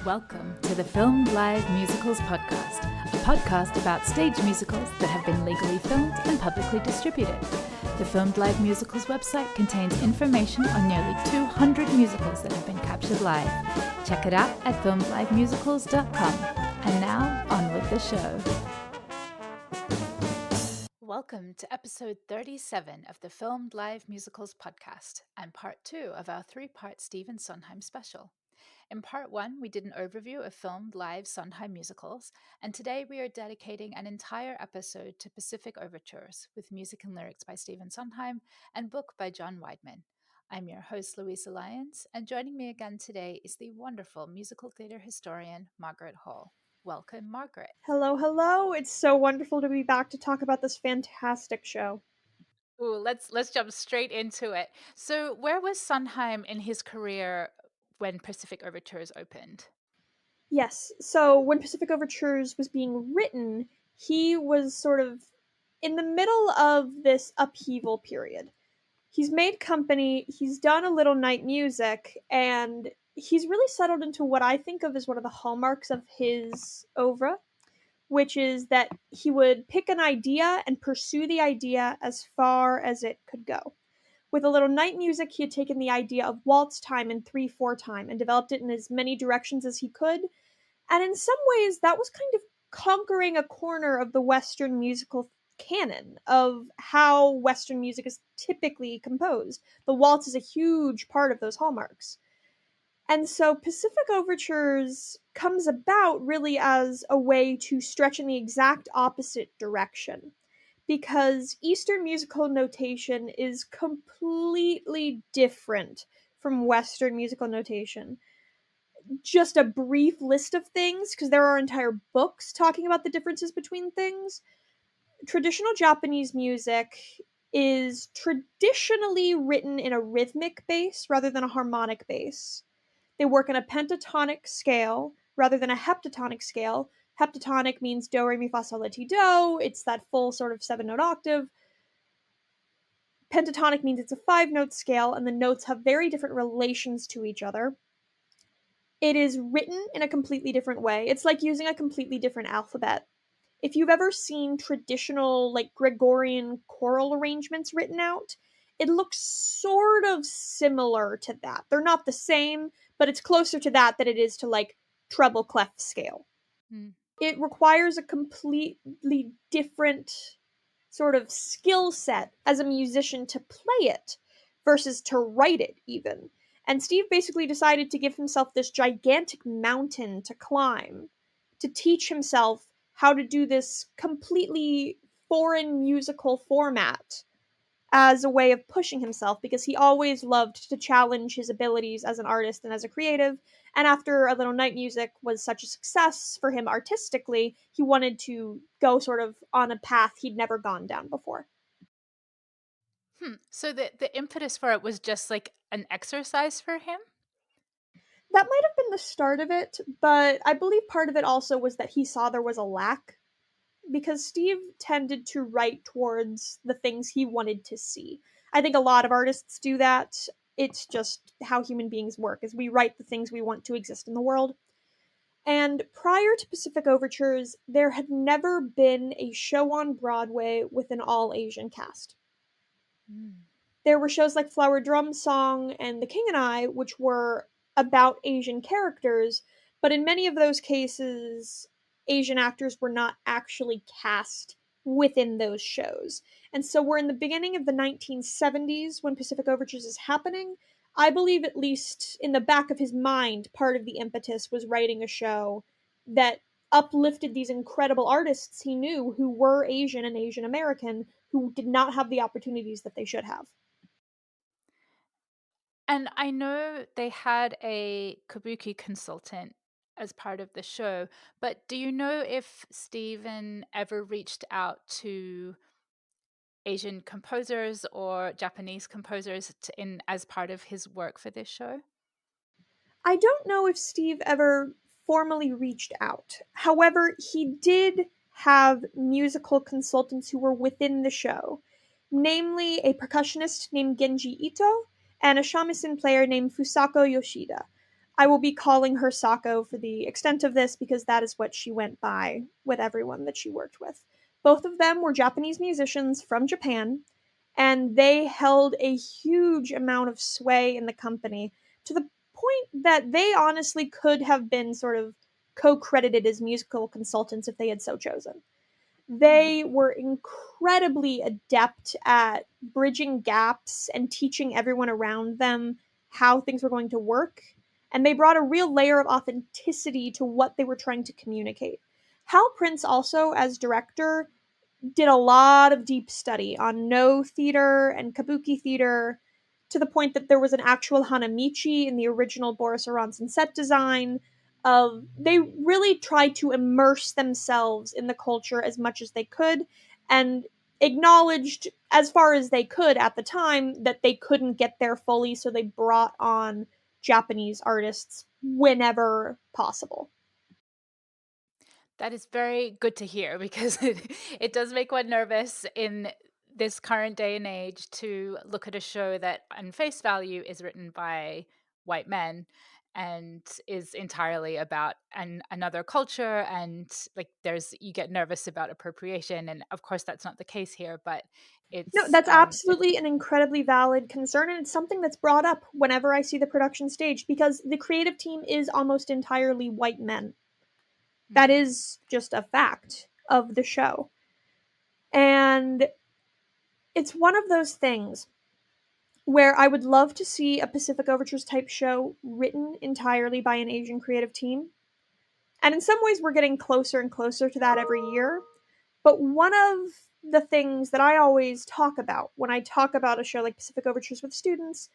Welcome to the Filmed Live Musicals podcast, a podcast about stage musicals that have been legally filmed and publicly distributed. The Filmed Live Musicals website contains information on nearly 200 musicals that have been captured live. Check it out at filmedlivemusicals.com. And now, on with the show. Welcome to episode 37 of the Filmed Live Musicals podcast, and part 2 of our 3-part Stephen Sondheim special. In part 1, we did an overview of filmed live Sondheim musicals, and today we are dedicating an entire episode to Pacific Overtures, with music and lyrics by Stephen Sondheim and book by John Weidman. I'm your host, Luisa Lyons, and joining me again today is the wonderful musical theater historian, Margaret Hall. Welcome, Margaret. Hello, hello. It's so wonderful to be back to talk about this fantastic show. Ooh, let's jump straight into it. So, where was Sondheim in his career when Pacific Overtures opened? Yes, so when Pacific Overtures was being written, he was sort of in the middle of this upheaval period. He's made company, he's done a little night music, and he's really settled into what I think of as one of the hallmarks of his oeuvre, which is that he would pick an idea and pursue the idea as far as it could go. With a little night music, he had taken the idea of waltz time and 3/4 time and developed it in as many directions as he could. And in some ways, that was kind of conquering a corner of the Western musical canon of how Western music is typically composed. The waltz is a huge part of those hallmarks. And so Pacific Overtures comes about really as a way to stretch in the exact opposite direction, because Eastern musical notation is completely different from Western musical notation. Just a brief list of things, because there are entire books talking about the differences between things. Traditional Japanese music is traditionally written in a rhythmic bass rather than a harmonic bass. They work in a pentatonic scale rather than a heptatonic scale. Heptatonic means do, re, mi, fa, sol, la, ti, do. It's that full sort of 7-note octave. Pentatonic means it's a 5-note scale, and the notes have very different relations to each other. It is written in a completely different way. It's like using a completely different alphabet. If you've ever seen traditional, like, Gregorian choral arrangements written out, it looks sort of similar to that. They're not the same, but it's closer to that than it is to, like, treble clef scale. It requires a completely different sort of skill set as a musician to play it versus to write it, even. And Steve basically decided to give himself this gigantic mountain to climb to teach himself how to do this completely foreign musical format as a way of pushing himself, because he always loved to challenge his abilities as an artist and as a creative. And after A Little Night Music was such a success for him artistically, he wanted to go sort of on a path he'd never gone down before. So the impetus for it was just like an exercise for him? That might have been the start of it, but I believe part of it also was that he saw there was a lack, because Steve tended to write towards the things he wanted to see. I think a lot of artists do that. It's just how human beings work, is we write the things we want to exist in the world. And prior to Pacific Overtures, there had never been a show on Broadway with an all-Asian cast. There were shows like Flower Drum Song and The King and I, which were about Asian characters, but in many of those cases, Asian actors were not actually cast within those shows. And so we're in the beginning of the 1970s when Pacific Overtures is happening. I believe, at least in the back of his mind, part of the impetus was writing a show that uplifted these incredible artists he knew who were Asian and Asian American, who did not have the opportunities that they should have. And I know they had a Kabuki consultant as part of the show, but do you know if Stephen ever reached out to Asian composers or Japanese composers as part of his work for this show? I don't know if Steve ever formally reached out. However, he did have musical consultants who were within the show, namely a percussionist named Genji Ito and a shamisen player named Fusako Yoshida. I will be calling her Sako for the extent of this because that is what she went by with everyone that she worked with. Both of them were Japanese musicians from Japan, and they held a huge amount of sway in the company to the point that they honestly could have been sort of co credited as musical consultants if they had so chosen. Hmm. They were incredibly adept at bridging gaps and teaching everyone around them how things were going to work. And they brought a real layer of authenticity to what they were trying to communicate. Hal Prince, also as director, did a lot of deep study on no theater and kabuki theater to the point that there was an actual hanamichi in the original Boris Aronson set design. They really tried to immerse themselves in the culture as much as they could and acknowledged as far as they could at the time that they couldn't get there fully, so they brought on Japanese artists whenever possible. That is very good to hear because it does make one nervous in this current day and age to look at a show that, on face value, is written by white men and is entirely about another culture. And like, you get nervous about appropriation. And of course, that's not the case here, but No, it's, that's absolutely an incredibly valid concern, and it's something that's brought up whenever I see the production stage because the creative team is almost entirely white men. That Mhm. is just a fact of the show. And it's one of those things where I would love to see a Pacific Overtures type show written entirely by an Asian creative team. And in some ways, we're getting closer and closer to that every year. But one of the things that I always talk about when I talk about a show like Pacific Overtures with students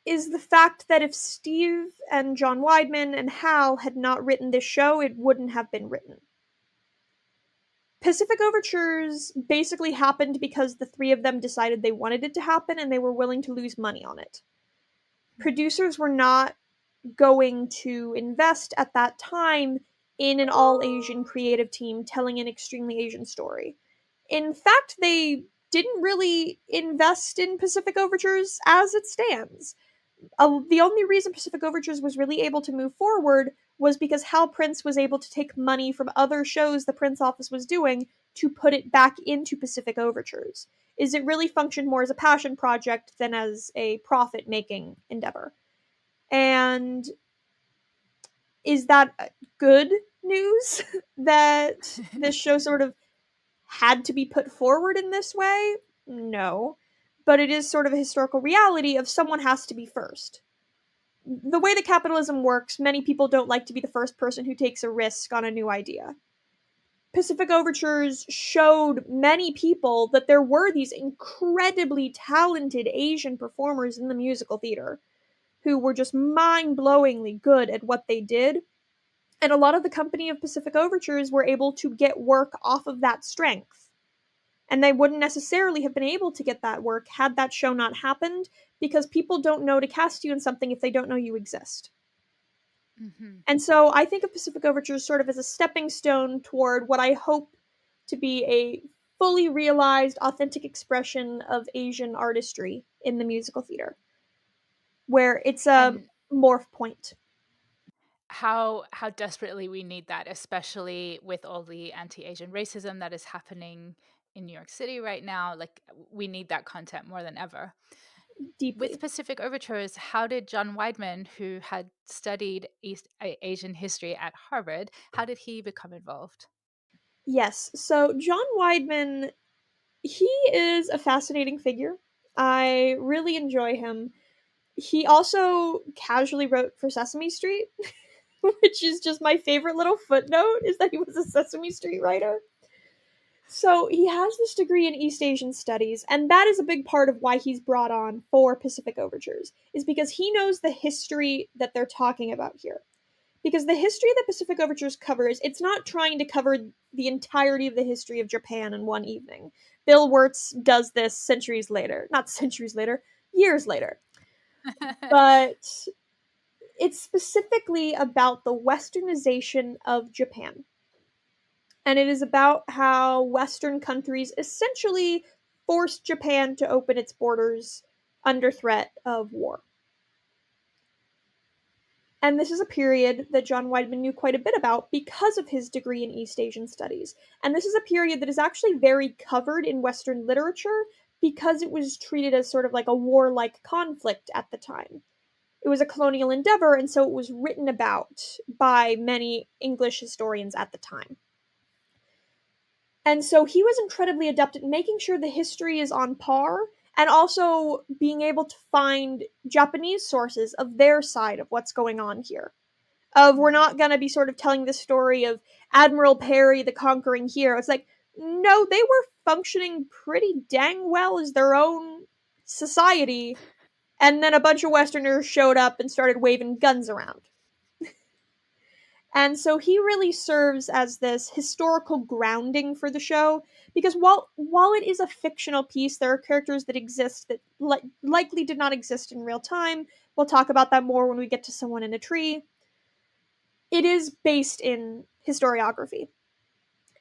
is the fact that if Steve and John Weidman and Hal had not written this show, it wouldn't have been written. Pacific Overtures basically happened because the three of them decided they wanted it to happen and they were willing to lose money on it. Producers were not going to invest at that time in an all Asian creative team telling an extremely Asian story. In fact, they didn't really invest in Pacific Overtures as it stands. The only reason Pacific Overtures was really able to move forward was because Hal Prince was able to take money from other shows the Prince office was doing to put it back into Pacific Overtures. Is it really functioned more as a passion project than as a profit making endeavor? And is that good news that this show sort of had to be put forward in this way? No. But it is sort of a historical reality of someone has to be first. The way that capitalism works, many people don't like to be the first person who takes a risk on a new idea. Pacific Overtures showed many people that there were these incredibly talented Asian performers in the musical theater who were just mind blowingly good at what they did. And a lot of the company of Pacific Overtures were able to get work off of that strength. And they wouldn't necessarily have been able to get that work had that show not happened because people don't know to cast you in something if they don't know you exist. Mhm. And so I think of Pacific Overtures sort of as a stepping stone toward what I hope to be a fully realized, authentic expression of Asian artistry in the musical theater, where it's a And morph point. how desperately we need that, especially with all the anti-Asian racism that is happening in New York City right now. Like, we need that content more than ever. With Deeply. Pacific Overtures, how did John Weidman, who had studied Asian history at Harvard, how did he become involved? Yes. So John Weidman, he is a fascinating figure. I really enjoy him. He also casually wrote for Sesame Street, which is just my favorite little footnote is that he was a Sesame Street writer. So he has this degree in East Asian studies, and that is a big part of why he's brought on for Pacific Overtures, is because he knows the history that they're talking about here. Because the history that Pacific Overtures covers, it's not trying to cover the entirety of the history of Japan in one evening. Bill Wirtz does this centuries later. Not centuries later, years later. But it's specifically about the westernization of Japan. And it is about how Western countries essentially forced Japan to open its borders under threat of war. And this is a period that John Weidman knew quite a bit about because of his degree in East Asian studies. And this is a period that is actually very covered in Western literature because it was treated as sort of like a warlike conflict at the time. It was a colonial endeavor, and so it was written about by many English historians at the time. And so he was incredibly adept at making sure the history is on par and also being able to find Japanese sources of their side of what's going on here. We're not going to be sort of telling the story of Admiral Perry, the conquering hero. It's like, no, they were functioning pretty dang well as their own society, and then a bunch of Westerners showed up and started waving guns around. And so he really serves as this historical grounding for the show, because while it is a fictional piece, there are characters that exist that likely did not exist in real time. We'll talk about that more when we get to Someone in a Tree. It is based in historiography.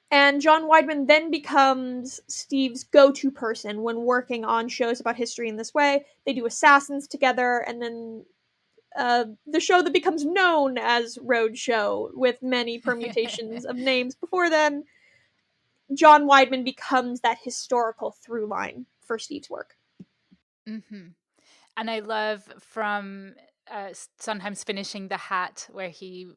And John Weidman then becomes Steve's go-to person when working on shows about history in this way. They do Assassins together, and then the show that becomes known as Roadshow, with many permutations of names before then. John Weidman becomes that historical through line for Steve's work. Mm-hmm. And I love from Sondheim's finishing The Hat, where he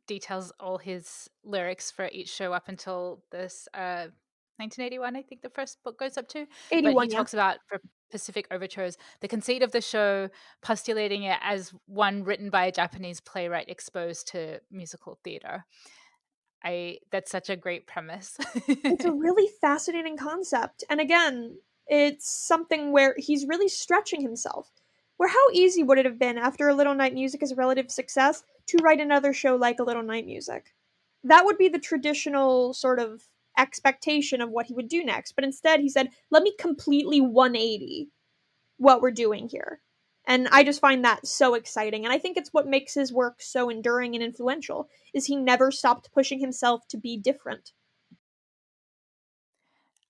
details all his lyrics for each show up until this 1981, I think the first book goes up to. But he 81, yeah. talks about for Pacific Overtures, the conceit of the show, postulating it as one written by a Japanese playwright exposed to musical theater. That's such a great premise. It's a really fascinating concept. And again, it's something where he's really stretching himself. Where how easy would it have been after A Little Night Music is a relative success to write another show like A Little Night Music? That would be the traditional sort of expectation of what he would do next. But instead, he said, let me completely 180 what we're doing here. And I just find that so exciting. And I think it's what makes his work so enduring and influential, is he never stopped pushing himself to be different.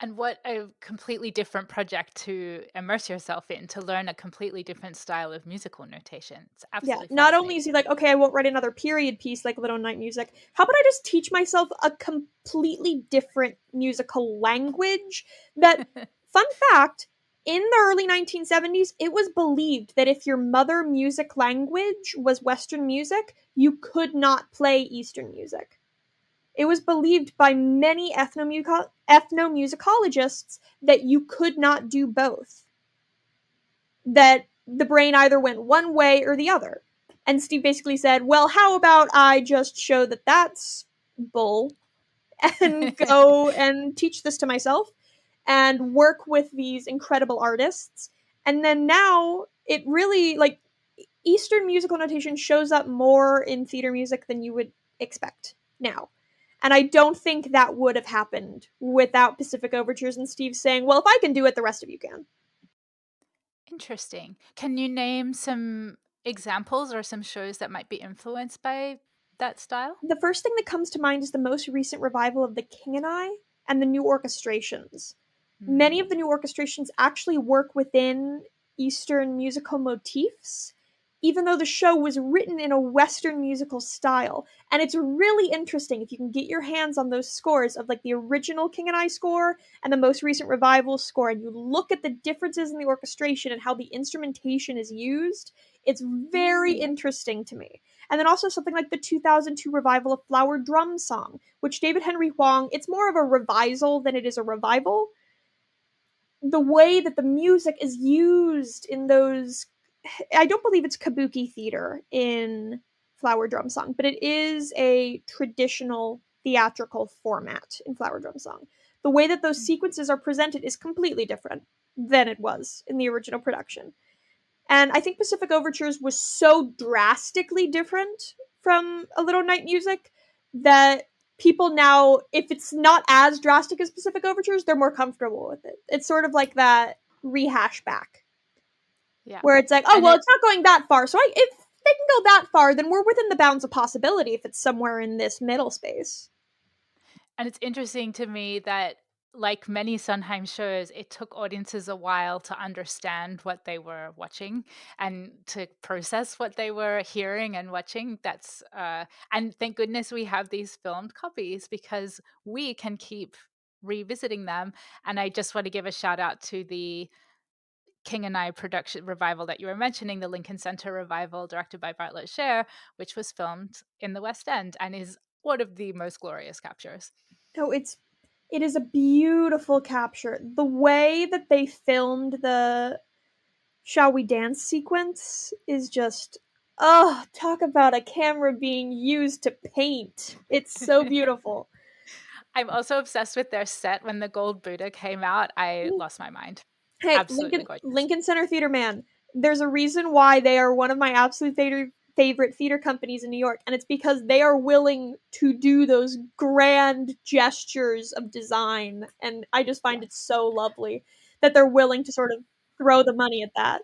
And what a completely different project to immerse yourself in, to learn a completely different style of musical notation. It's Yeah, absolutely not only fascinating. is he like, okay, I won't write another period piece like Little Night Music. How about I just teach myself a completely different musical language? That, fun fact, in the early 1970s, it was believed that if your mother music language was Western music, you could not play Eastern music. It was believed by many ethnomusicologists that you could not do both. That the brain either went one way or the other. And Steve basically said, well, how about I just show that that's bull and go and teach this to myself and work with these incredible artists. And then now it really, like, Eastern musical notation shows up more in theater music than you would expect now. And I don't think that would have happened without Pacific Overtures and Steve saying, well, if I can do it, the rest of you can. Interesting. Can you name some examples or some shows that might be influenced by that style? The first thing that comes to mind is the most recent revival of The King and I and the new orchestrations. Many of Mm. the new orchestrations actually work within Eastern musical motifs, even though the show was written in a Western musical style. And it's really interesting if you can get your hands on those scores of like the original King and I score and the most recent revival score, and you look at the differences in the orchestration and how the instrumentation is used. It's very interesting to me. And then also something like the 2002 revival of Flower Drum Song, which David Henry Hwang, it's more of a revisal than it is a revival. The way that the music is used in those, I don't believe it's Kabuki theater in Flower Drum Song, but it is a traditional theatrical format in Flower Drum Song. The way that those sequences are presented is completely different than it was in the original production. And I think Pacific Overtures was so drastically different from A Little Night Music that people now, if it's not as drastic as Pacific Overtures, they're more comfortable with it. It's sort of like that rehash back. Yeah. Where it's like, oh, And well, it's not going that far. So if they can go that far, then we're within the bounds of possibility if it's somewhere in this middle space. it's interesting to me that like many Sondheim shows, it took audiences a while to understand what they were watching and to process what they were hearing and watching. And thank goodness we have these filmed copies because we can keep revisiting them. And I just want to give a shout out to the King and I production revival that you were mentioning, the Lincoln Center revival directed by Bartlett Sher, which was filmed in the West End and is one of the most glorious captures. No, it is a beautiful capture. The way that they filmed the "Shall We Dance" sequence is just, oh, talk about a camera being used to paint. It's so beautiful. I'm also obsessed with their set. When the gold Buddha came out, I lost my mind. Hey, Absolutely gorgeous. Lincoln Center Theater Man. There's a reason why they are one of my absolute favorite theater companies in New York, and it's because they are willing to do those grand gestures of design, and I just find Yes. it so lovely that they're willing to sort of throw the money at that.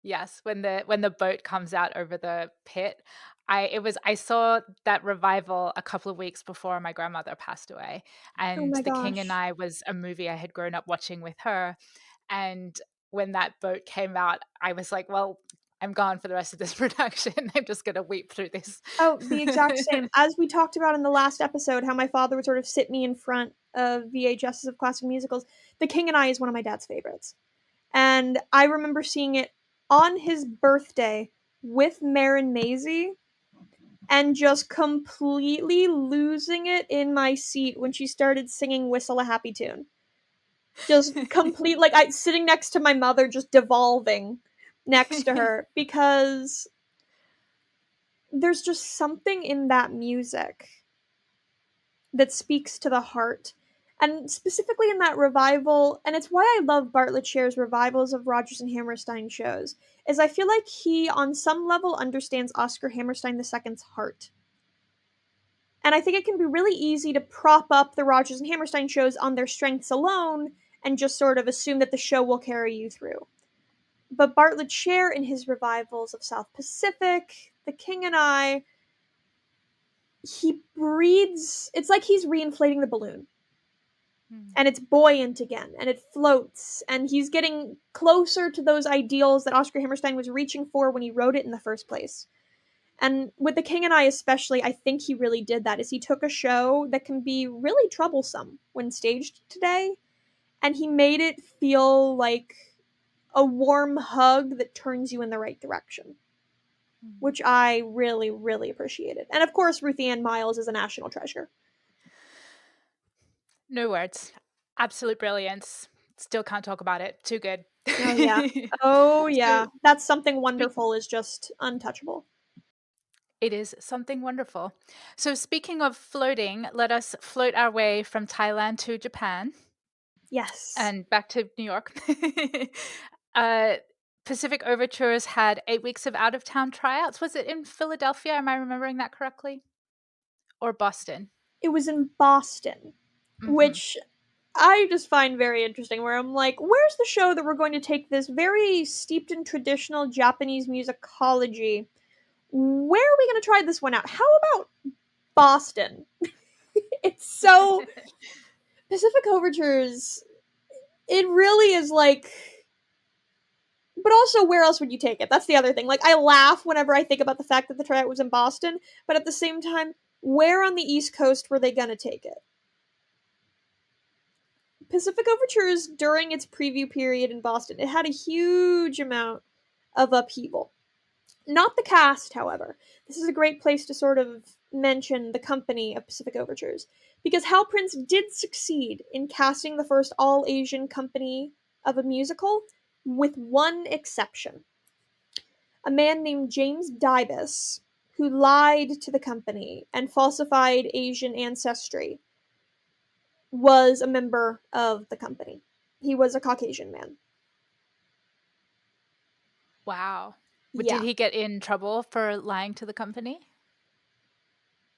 Yes, when the boat comes out over the pit, I saw that revival a couple of weeks before my grandmother passed away, Oh and my The King and gosh. I was a movie I had grown up watching with her, and when that boat came out, I was like, "Well, I'm gone for the rest of this production. I'm just gonna weep through this." Oh, the exact same. As we talked about in the last episode, how my father would sort of sit me in front of VHSs of classic musicals. The King and I is one of my dad's favorites. And I remember seeing it on his birthday with Marin Maisie and just completely losing it in my seat when she started singing Whistle a Happy Tune. Just complete, like, I sitting next to my mother, just devolving next to her because there's just something in that music that speaks to the heart. And specifically in that revival, and it's why I love Bartlett Sher's revivals of Rodgers and Hammerstein shows, is I feel like he, on some level, understands Oscar Hammerstein II's heart. And I think it can be really easy to prop up the Rodgers and Hammerstein shows on their strengths alone and just sort of assume that the show will carry you through. But Bartlett Sher, in his revivals of South Pacific, The King and I, he breathes. It's like he's reinflating the balloon. And it's buoyant again, and it floats, and he's getting closer to those ideals that Oscar Hammerstein was reaching for when he wrote it in the first place. And with The King and I especially, I think he really did that, is he took a show that can be really troublesome when staged today, and he made it feel like a warm hug that turns you in the right direction, which I really, really appreciated. And of course, Ruthie Ann Miles is a national treasure. No words. Absolute brilliance. Still can't talk about it. Too good. Oh yeah. Oh So yeah. That's Something speak Wonderful is just untouchable. it is something wonderful. So speaking of floating, let us float our way from Thailand to Japan Yes. and back to New York. uh, Pacific Overtures had 8 weeks of out of town tryouts. Was it in Philadelphia? Am I remembering that correctly? Or Boston? It was in Boston, Hmm. which I just find very interesting, where I'm like, where's the show that we're going to take this very steeped in traditional Japanese musicology? Where are we going to try this one out? How about Boston? It's so. Pacific Overtures, it really is like. But also, where else would you take it? That's the other thing. Like, I laugh whenever I think about the fact that the tryout was in Boston, but at the same time, where on the East Coast were they going to take it? Pacific Overtures, during its preview period in Boston, it had a huge amount of upheaval. Not the cast, however. This is a great place to sort of mention the company of Pacific Overtures, because Hal Prince did succeed in casting the first all Asian company of a musical, with one exception. A man named James Dybus, who lied to the company and falsified Asian ancestry, was a member of the company. He was a Caucasian man. Wow. Did Yeah. he get in trouble for lying to the company?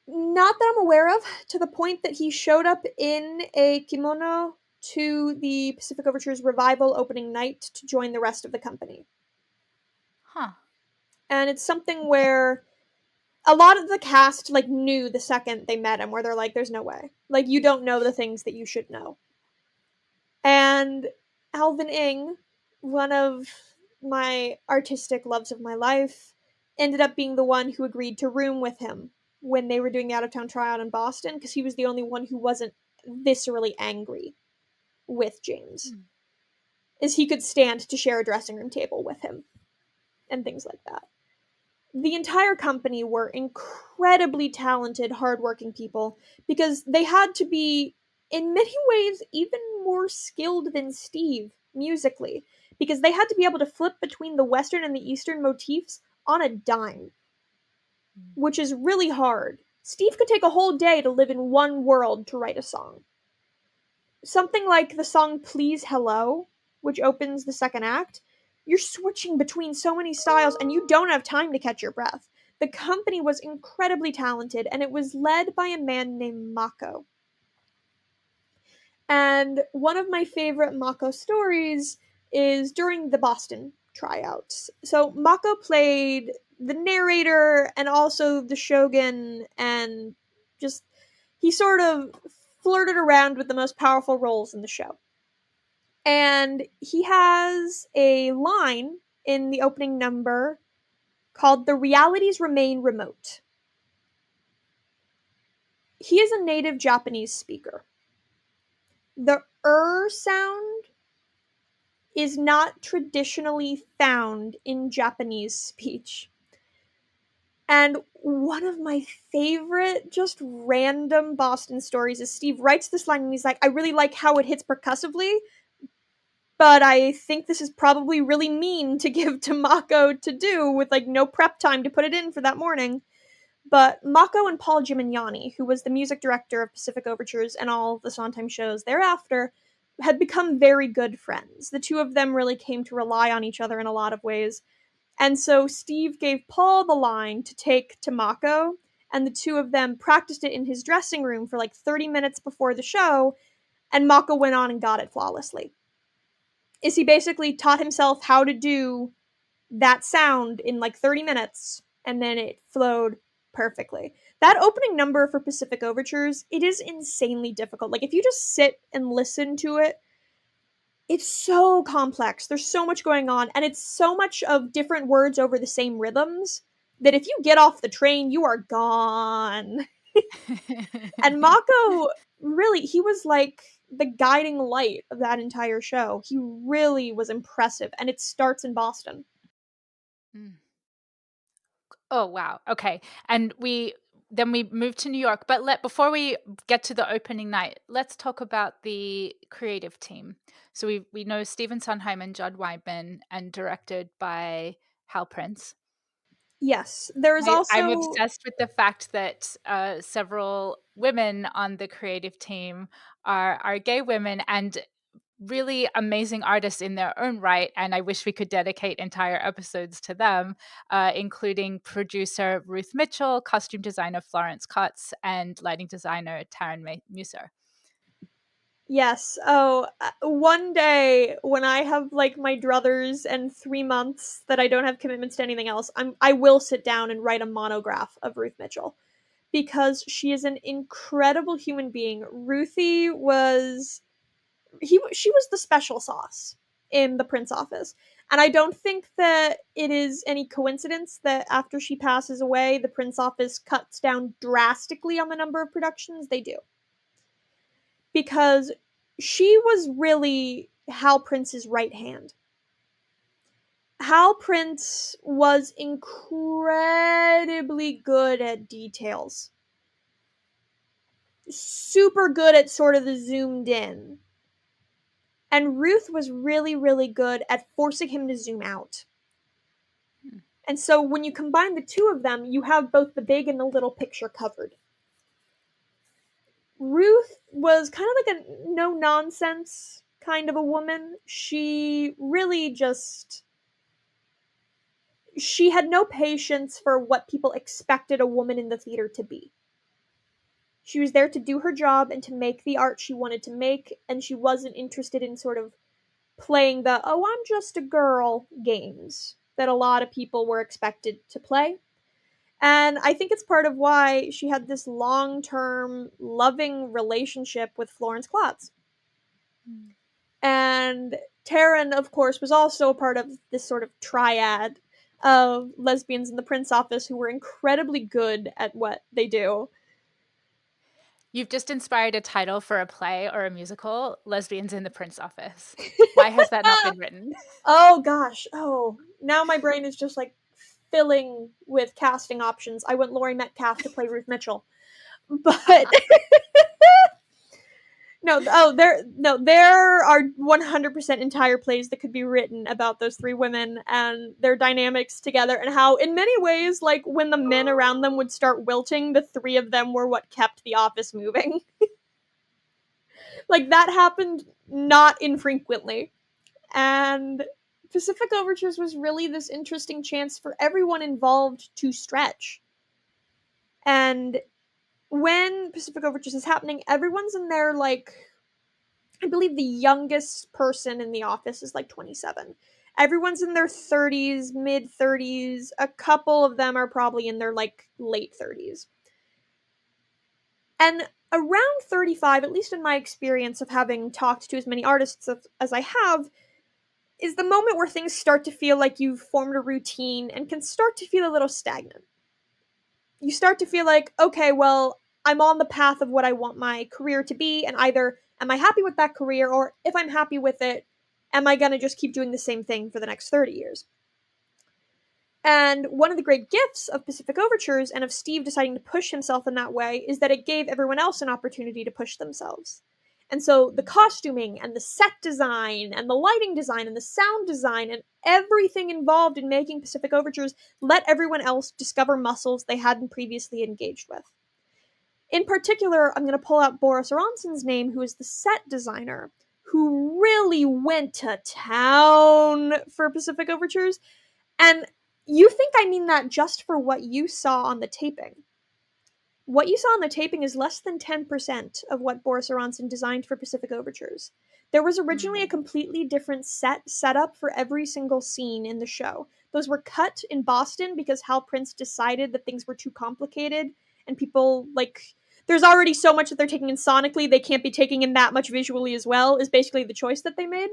Not that I'm aware of, to the point that he showed up in a kimono to the Pacific Overtures revival opening night to join the rest of the company. Huh. And it's something where a lot of the cast knew the second they met him, where they're like, there's no way. Like, you don't know the things that you should know. And Alvin Ing, one of my artistic loves of my life, ended up being the one who agreed to room with him when they were doing the out of town tryout in Boston, because he was the only one who wasn't viscerally angry with James. Mm. Is he could stand to share a dressing room table with him and things like that. The entire company were incredibly talented, hardworking people because they had to be, in many ways, even more skilled than Steve musically, because they had to be able to flip between the Western and the Eastern motifs on a dime, Mm. which is really hard. Steve could take a whole day to live in one world to write a song. Something like the song Please Hello, which opens the second act, you're switching between so many styles and you don't have time to catch your breath. The company was incredibly talented and it was led by a man named Mako. And one of my favorite Mako stories is during the Boston tryouts. So Mako played the narrator and also the shogun, and just he sort of flirted around with the most powerful roles in the show. And he has a line in the opening number called The Realities Remain Remote. He is a native Japanese speaker. The sound is not traditionally found in Japanese speech. And one of my favorite, just random Boston stories is Steve writes this line and he's like, I really like how it hits percussively, but I think this is probably really mean to give to Mako to do with like no prep time to put it in for that morning. But Mako and Paul Gemignani, who was the music director of Pacific Overtures and all the Sondheim shows thereafter, had become very good friends. The two of them really came to rely on each other in a lot of ways. And so Steve gave Paul the line to take to Mako, and the two of them practiced it in his dressing room for like 30 minutes before the show, and Mako went on and got it flawlessly. Is he basically taught himself how to do that sound in like 30 minutes, and then it flowed perfectly. That opening number for Pacific Overtures, it is insanely difficult. Like if you just sit and listen to it, it's so complex. There's so much going on, and it's so much of different words over the same rhythms that if you get off the train, you are gone. And Mako, really, he was like the guiding light of that entire show. He really was impressive, and it starts in Boston. Mm. Oh, wow. Okay. And we moved to New York, but before we get to the opening night, let's talk about the creative team. So we know Stephen Sondheim and Judd Weidman, and directed by Hal Prince. Yes, there's I'm also obsessed with the fact that several women on the creative team are gay women and really amazing artists in their own right. And I wish we could dedicate entire episodes to them, including producer Ruth Mitchell, costume designer Florence Kotz, and lighting designer Taryn Muser. yes. Oh, one day when I have like my druthers and 3 months that I don't have commitments to anything else, I will sit down and write a monograph of Ruth Mitchell because she is an incredible human being. Ruthie was she was the special sauce in the Prince office. And I don't think that it is any coincidence that after she passes away, the Prince office cuts down drastically on the number of productions they do. Because she was really Hal Prince's right hand. Hal Prince was incredibly good at details. Super good at sort of the zoomed in. And Ruth was really, really good at forcing him to zoom out. Hmm. And so when you combine the two of them, you have both the big and the little picture covered. Ruth was kind of like a no nonsense kind of a woman. She really just she had no patience for what people expected a woman in the theater to be. She was there to do her job and to make the art she wanted to make, and she wasn't interested in sort of playing the oh, I'm just a girl games that a lot of people were expected to play. And I think it's part of why she had this long term, loving relationship with Florence Klotz. Hmm. And Taryn, of course, was also a part of this sort of triad of lesbians in the Prince office who were incredibly good at what they do. You've just inspired a title for a play or a musical, Lesbians in the Prince Office. Why has that not been written? Oh gosh. Oh, now my brain is just like filling with casting options. I want Laurie Metcalf to play Ruth Mitchell. But there are 100% entire plays that could be written about those three women and their dynamics together, and how in many ways, like, when the men around them would start wilting, the three of them were what kept the office moving. Like, that happened not infrequently. And Pacific Overtures was really this interesting chance for everyone involved to stretch. And when Pacific Overtures is happening, everyone's in their, like, I believe the youngest person in the office is like 27. Everyone's in their 30s, mid 30s. A couple of them are probably in their like late 30s. And around 35, at least in my experience of having talked to as many artists as I have, is the moment where things start to feel like you've formed a routine and can start to feel a little stagnant. You start to feel like, okay, well, I'm on the path of what I want my career to be, and either am I happy with that career, or if I'm happy with it, am I going to just keep doing the same thing for the next 30 years? And one of the great gifts of Pacific Overtures and of Steve deciding to push himself in that way is that it gave everyone else an opportunity to push themselves. And so the costuming and the set design and the lighting design and the sound design and everything involved in making Pacific Overtures let everyone else discover muscles they hadn't previously engaged with. In particular, I'm going to pull out Boris Aronson's name, who is the set designer, who really went to town for Pacific Overtures. And you think I mean that just for what you saw on the taping. What you saw on the taping is less than 10% of what Boris Aronson designed for Pacific Overtures. There was originally a completely different setup for every single scene in the show. Those were cut in Boston because Hal Prince decided that things were too complicated and people, like, there's already so much that they're taking in sonically, they can't be taking in that much visually as well, is basically the choice that they made.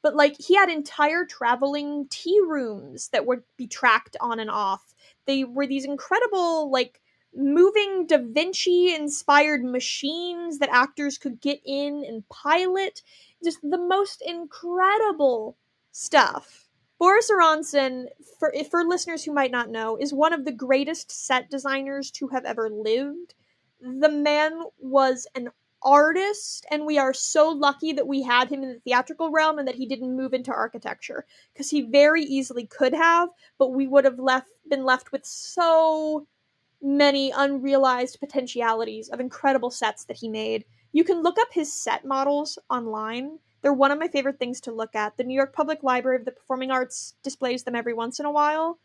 But, like, he had entire traveling tea rooms that would be tracked on and off. They were these incredible, like, moving Da Vinci inspired machines that actors could get in and pilot. Just the most incredible stuff. Boris Aronson, for listeners who might not know, is one of the greatest set designers to have ever lived. The man was an artist, and we are so lucky that we had him in the theatrical realm and that he didn't move into architecture, because he very easily could have, but we would have been left with so many unrealized potentialities of incredible sets that he made. You can look up his set models online. They're one of my favorite things to look at. The New York Public Library of the Performing Arts displays them every once in a while.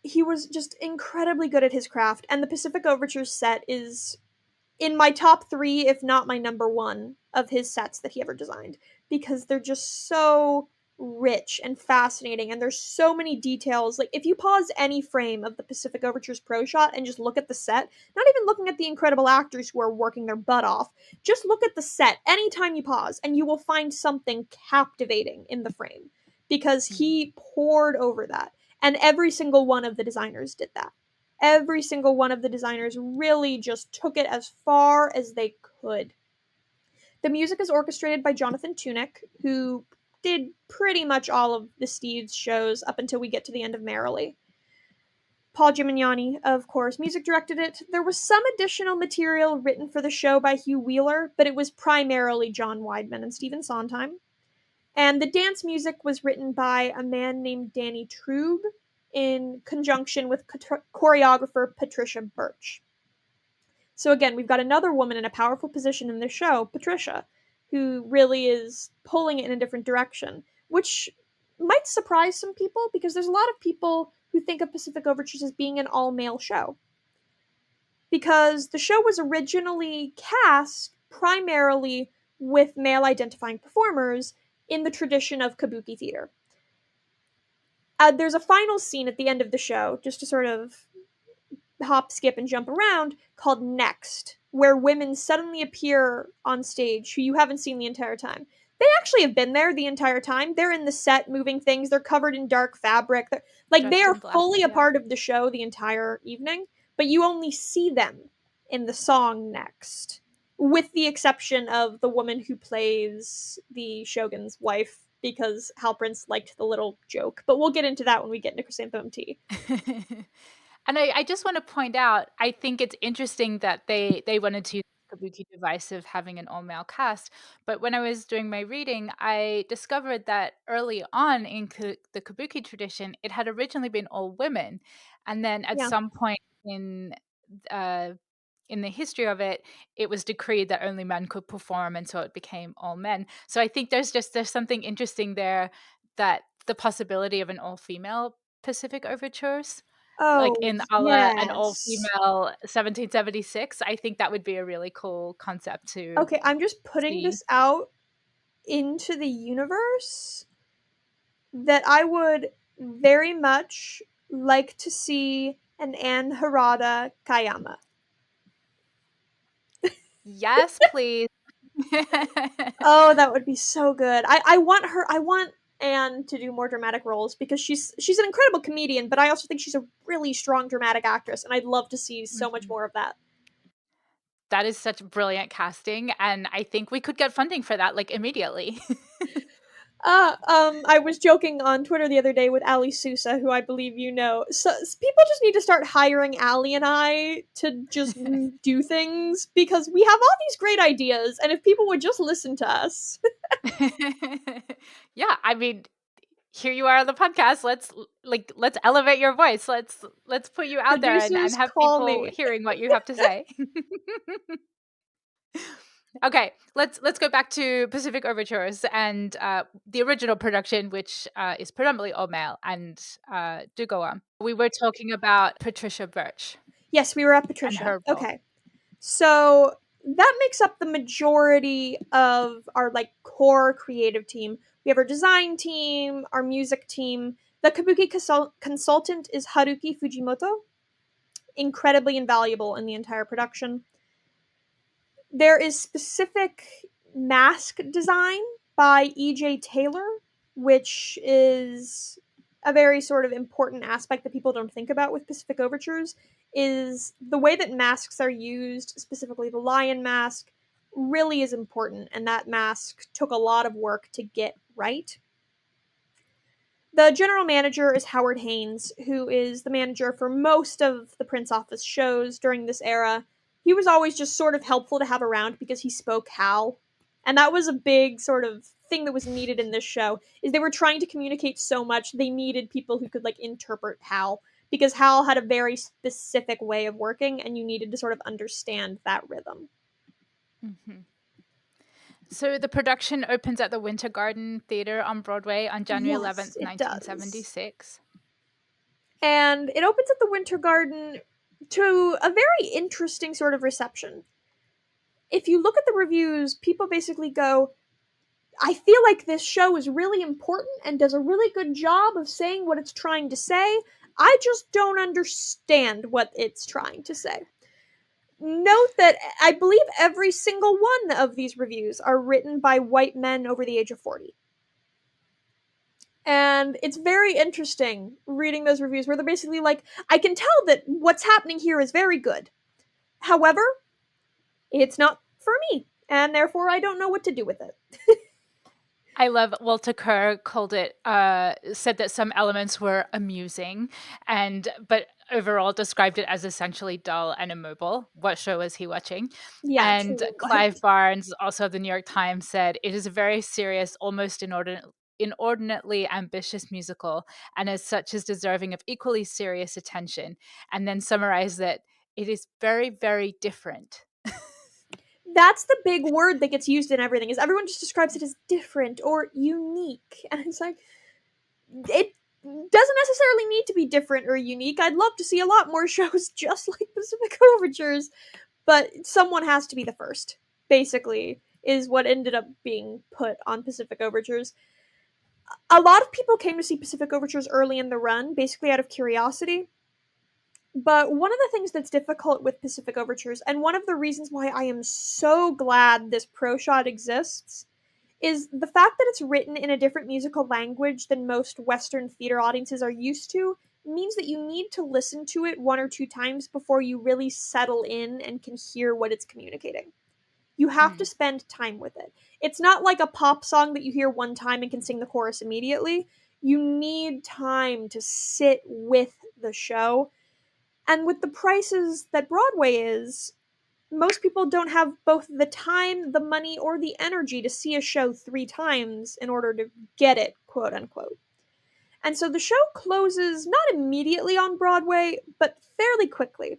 He was just incredibly good at his craft, and the Pacific Overtures set is in my top 3, if not my number 1, of his sets that he ever designed, because they're just so rich and fascinating, and there's so many details. Like, if you pause any frame of the Pacific Overtures proshot and just look at the set, not even looking at the incredible actors who are working their butt off, just look at the set anytime you pause, and you will find something captivating in the frame, because he poured over that. And every single one of the designers did that. Every single one of the designers really just took it as far as they could. The music is orchestrated by Jonathan Tunick, who did pretty much all of the Steve's shows up until we get to the end of Merrily. Paul Gemignani, of course, music directed it. There was some additional material written for the show by Hugh Wheeler, but it was primarily John Weidman and Stephen Sondheim. And the dance music was written by a man named Danny Trube in conjunction with choreographer Patricia Birch. So again, we've got another woman in a powerful position in this show, Patricia, who really is pulling it in a different direction, which might surprise some people because there's a lot of people who think of Pacific Overtures as being an all-male show. Because the show was originally cast primarily with male-identifying performers in the tradition of Kabuki theater. There's a final scene at the end of the show, just to sort of hop, skip, and jump around called Next, where women suddenly appear on stage who you haven't seen the entire time. They actually have been there the entire time. They're in the set moving things. They're covered in dark fabric. They Dressed are in black, fully a yeah. part of the show the entire evening, but you only see them in the song Next, with the exception of the woman who plays the Shogun's wife, because Hal Prince liked the little joke. But we'll get into that when we get into Chrysanthemum Tea. And I just want to point out, I think it's interesting that they wanted to use the Kabuki device of having an all-male cast, but when I was doing my reading, I discovered that early on in the Kabuki tradition, it had originally been all women, and then at Yeah. some point uh, in the history of it, it was decreed that only men could perform, and so it became all men. So I think there's something interesting there, that the possibility of an all-female Pacific Overtures, like Oh, in a la an yes. all-female 1776. I think that would be a really cool concept to Okay, I'm just putting see. this out into the universe that I would very much like to see an Anne Harada Kayama. Yes, please. Oh, that would be so good. I want her. I want Anne to do more dramatic roles because she's an incredible comedian, but I also think she's a really strong dramatic actress, and I'd love to see so much Mhm. more of that. That is such brilliant casting, and I think we could get funding for that, like, immediately. I was joking on Twitter the other day with Ali Sousa, who I believe you know. So people just need to start hiring Ali and I to just do things because we have all these great ideas, and if people would just listen to us. Yeah, I mean, here you are on the podcast. Let's elevate your voice. Let's put you out there and Producers, have call people me. hearing what you have to say. Okay, let's go back to Pacific Overtures and the original production, which is predominantly all male. And do go on. We were talking about Patricia Birch Yes, we were at and Patricia. her role. Okay. So that makes up the majority of our core creative team. We have our design team, our music team. The Kabuki consultant is Haruki Fujimoto, incredibly invaluable in the entire production. There is specific mask design by E.J. Taylor, which is a very sort of important aspect that people don't think about with Pacific Overtures, is the way that masks are used, specifically the lion mask, really is important, and that mask took a lot of work to get right. The general manager is Howard Haynes, who is the manager for most of the Prince Office shows during this era. He was always just sort of helpful to have around because he spoke Hal. And that was a big sort of thing that was needed in this show, is they were trying to communicate so much, they needed people who could interpret Hal, because Hal had a very specific way of working and you needed to sort of understand that rhythm. Mhm. So the production opens at the Winter Garden Theater on Broadway on January Yes, 11th, it does. 1976. And it opens at the Winter Garden to a very interesting sort of reception. If you look at the reviews, people basically go, I feel like this show is really important and does a really good job of saying what it's trying to say. I just don't understand what it's trying to say. Note that I believe every single one of these reviews are written by white men over the age of 40. And it's very interesting reading those reviews where they're basically like, I can tell that what's happening here is very good. However, it's not for me, and therefore I don't know what to do with it. I love Walter Kerr said that some elements were amusing, but overall described it as essentially dull and immobile. What show was he watching? Yeah, And truly. Clive Barnes, also of the New York Times, said it is a very serious, almost inordinately ambitious musical, and as such is deserving of equally serious attention. And then summarized that it is very, very different. That's the big word that gets used in everything. Is everyone just describes it as different or unique, and it's like it doesn't necessarily need to be different or unique. I'd love to see a lot more shows just like Pacific Overtures, but someone has to be the first. Basically, is what ended up being put on Pacific Overtures. A lot of people came to see Pacific Overtures early in the run, basically out of curiosity. But one of the things that's difficult with Pacific Overtures, and one of the reasons why I am so glad this proshot exists, is the fact that it's written in a different musical language than most Western theater audiences are used to means that you need to listen to it one or two times before you really settle in and can hear what it's communicating. You have to spend time with it. It's not like a pop song that you hear one time and can sing the chorus immediately. You need time to sit with the show. And with the prices that Broadway is, most people don't have both the time, the money, or the energy to see a show 3 times in order to get it, quote unquote. And so the show closes not immediately on Broadway, but fairly quickly.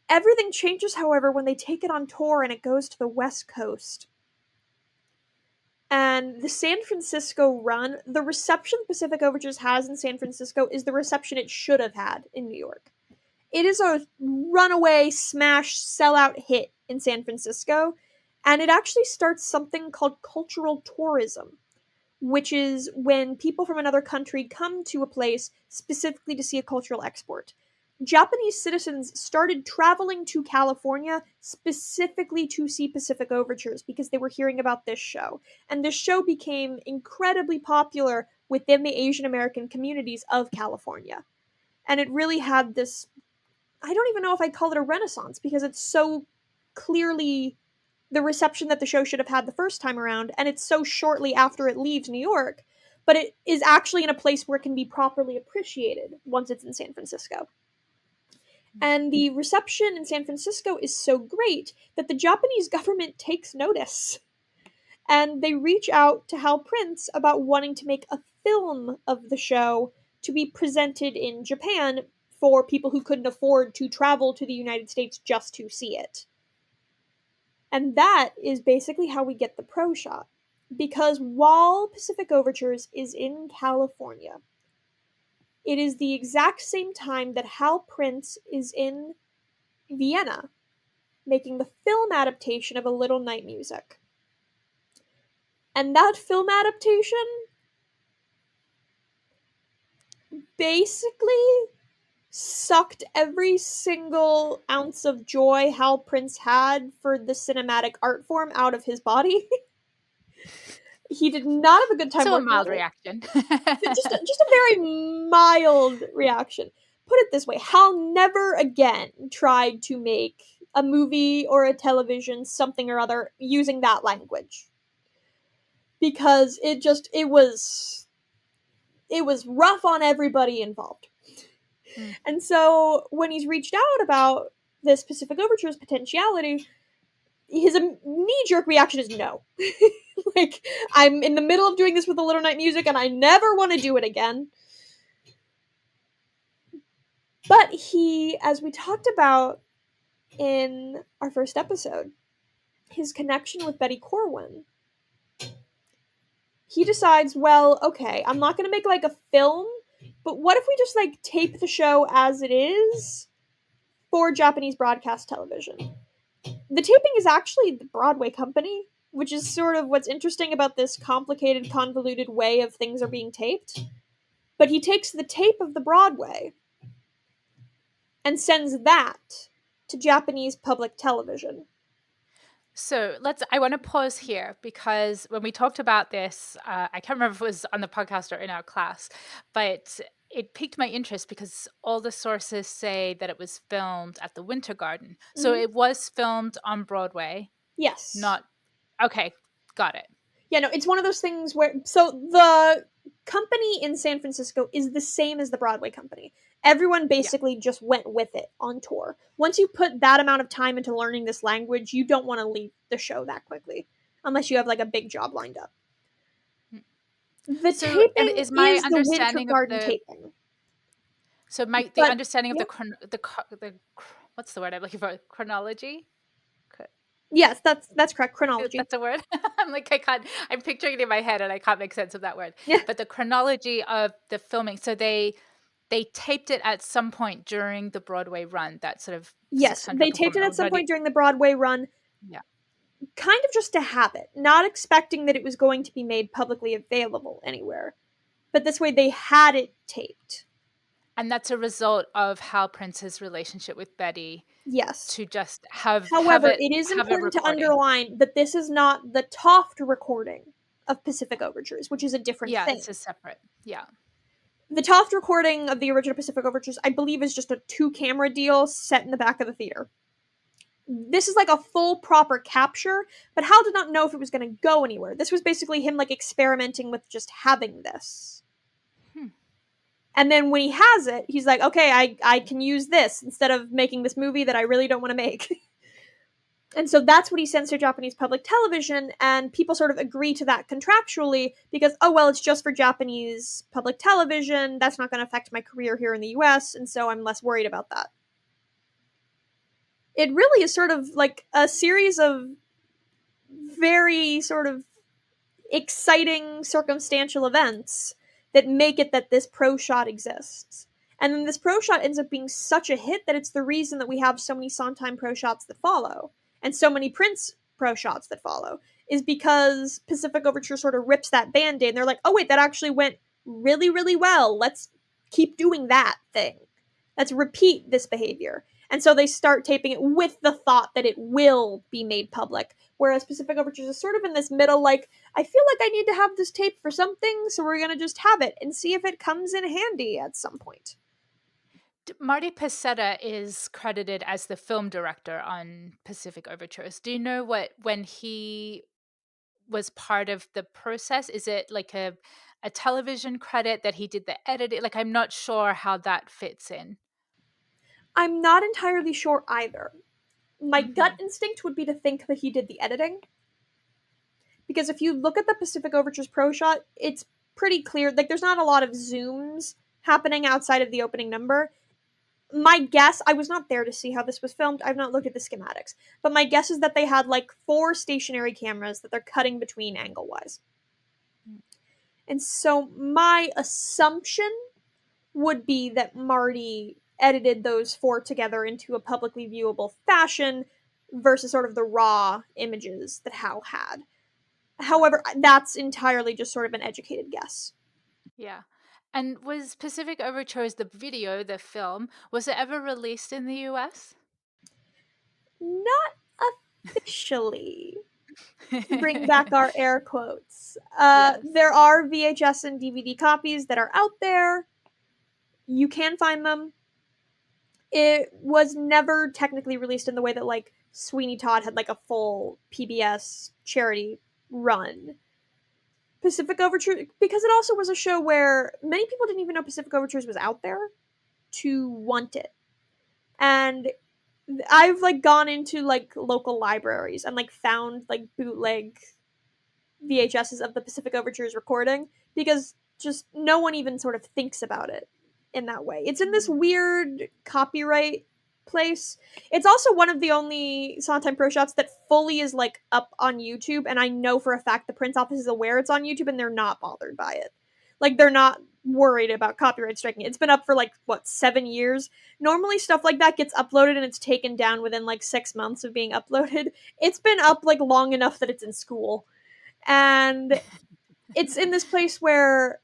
Everything changes, however, when they take it on tour and it goes to the West Coast. And the San Francisco run, the reception Pacific Overtures has in San Francisco is the reception it should have had in New York. It is a runaway, smash, sellout hit in San Francisco, and it actually starts something called cultural tourism, which is when people from another country come to a place specifically to see a cultural export. Japanese citizens started traveling to California specifically to see Pacific Overtures because they were hearing about this show. And this show became incredibly popular within the Asian American communities of California. And it really had this, I don't even know if I'd call it a renaissance because it's so clearly the reception that the show should have had the first time around, and it's so shortly after it leaves New York, but it is actually in a place where it can be properly appreciated once it's in San Francisco. And the reception in San Francisco is so great that the Japanese government takes notice. And they reach out to Hal Prince about wanting to make a film of the show to be presented in Japan for people who couldn't afford to travel to the United States just to see it. And that is basically how we get the proshot. Because while Pacific Overtures is in California, it is the exact same time that Hal Prince is in Vienna, making the film adaptation of A Little Night Music. And that film adaptation basically sucked every single ounce of joy Hal Prince had for the cinematic art form out of his body. He did not have a good time So a working mild on it. reaction. Just a very mild reaction. Put it this way, Hal never again tried to make a movie or a television something or other using that language. Because it was rough on everybody involved. And so when he's reached out about this Pacific Overture's potentiality, his knee-jerk reaction is no. Like, I'm in the middle of doing this with A Little Night Music and I never want to do it again. But he, as we talked about in our first episode, his connection with Betty Corwin, he decides, well, okay, I'm not going to make like a film, but what if we just like tape the show as it is for Japanese broadcast television? The taping is actually the Broadway company, which is sort of what's interesting about this complicated, convoluted way of things are being taped. But he takes the tape of the Broadway and sends that to Japanese public television. So I want to pause here because when we talked about this, I can't remember if it was on the podcast or in our class, but it piqued my interest because all the sources say that it was filmed at the Winter Garden. So it was filmed on Broadway. Yes. Okay, got it. Yeah, no, it's one of those things where, so the company in San Francisco is the same as the Broadway company. Everyone basically just went with it on tour. Once you put that amount of time into learning this language, you don't want to leave the show that quickly, unless you have like a big job lined up. The taping is my is the Winter understanding of Garden the taping. so my the But understanding of yeah. the what's the word I'm looking for? Chronology? Yes, that's correct. Chronology. That's a word. I'm like, I'm picturing it in my head and I can't make sense of that word. Yeah. But the chronology of the filming. So they taped it at some point during the Broadway run, that sort of Yes, 600 they taped it performance. at some point during the Broadway run. Yeah. Kind of just to have it, not expecting that it was going to be made publicly available anywhere. But this way they had it taped. And that's a result of Hal Prince's relationship with Betty Yes. to just have However, it it is have a important to recording. underline that this is not the Toft recording of Pacific Overtures, which is a different Yeah, thing. this is separate. Yeah. The Toft recording of the original Pacific Overtures, I believe, is just a 2-camera deal set in the back of the theater. This is like a full proper capture, but Hal did not know if it was going to go anywhere. This was basically him like experimenting with just having this. And then when he has it, he's like, okay, I can use this instead of making this movie that I really don't want to make. And so that's what he sends to Japanese public television, and people sort of agree to that contractually because, oh, well, it's just for Japanese public television. That's not going to affect my career here in the US, and so I'm less worried about that. It really is sort of like a series of very sort of exciting circumstantial events that make it that this proshot exists. And then this proshot ends up being such a hit that it's the reason that we have so many Sondheim proshots that follow, and so many Prince proshots that follow, is because Pacific Overture sort of rips that band-aid, and they're like, oh wait, that actually went really, really well. Let's keep doing that thing. Let's repeat this behavior. And so they start taping it with the thought that it will be made public. Whereas Pacific Overtures is sort of in this middle, like, I feel like I need to have this tape for something, so we're going to just have it and see if it comes in handy at some point. Marty Pasetta is credited as the film director on Pacific Overtures. Do you know when he was part of the process? Is it like a television credit that he did the editing? Like, I'm not sure how that fits in. I'm not entirely sure either. My gut instinct would be to think that he did the editing. Because if you look at the Pacific Overtures Pro Shot, it's pretty clear. Like, there's not a lot of zooms happening outside of the opening number. My guess, I was not there to see how this was filmed. I've not looked at the schematics. But my guess is that they had like 4 stationary cameras that they're cutting between angle-wise. And so my assumption would be that Marty edited those 4 together into a publicly viewable fashion versus sort of the raw images that Hal had. However, that's entirely just sort of an educated guess. Yeah. And was Pacific Overtures, the video, the film, was it ever released in the US? Not officially. Bring back our air quotes. Yes. There are VHS and DVD copies that are out there. You can find them. It was never technically released in the way that, like, Sweeney Todd had, like, a full PBS charity run. Pacific Overture, because it also was a show where many people didn't even know Pacific Overtures was out there to want it. And I've, like, gone into, like, local libraries and, like, found, like, bootleg VHSs of the Pacific Overtures recording because just no one even sort of thinks about it in that way. It's in this weird copyright place. It's also one of the only Sondheim Pro shots that fully is like up on YouTube, and I know for a fact the Prince office is aware it's on YouTube and they're not bothered by it. Like, they're not worried about copyright striking it. It's been up for like, what, 7 years? Normally stuff like that gets uploaded and it's taken down within like 6 months of being uploaded. It's been up like long enough that it's in school. And it's in this place where,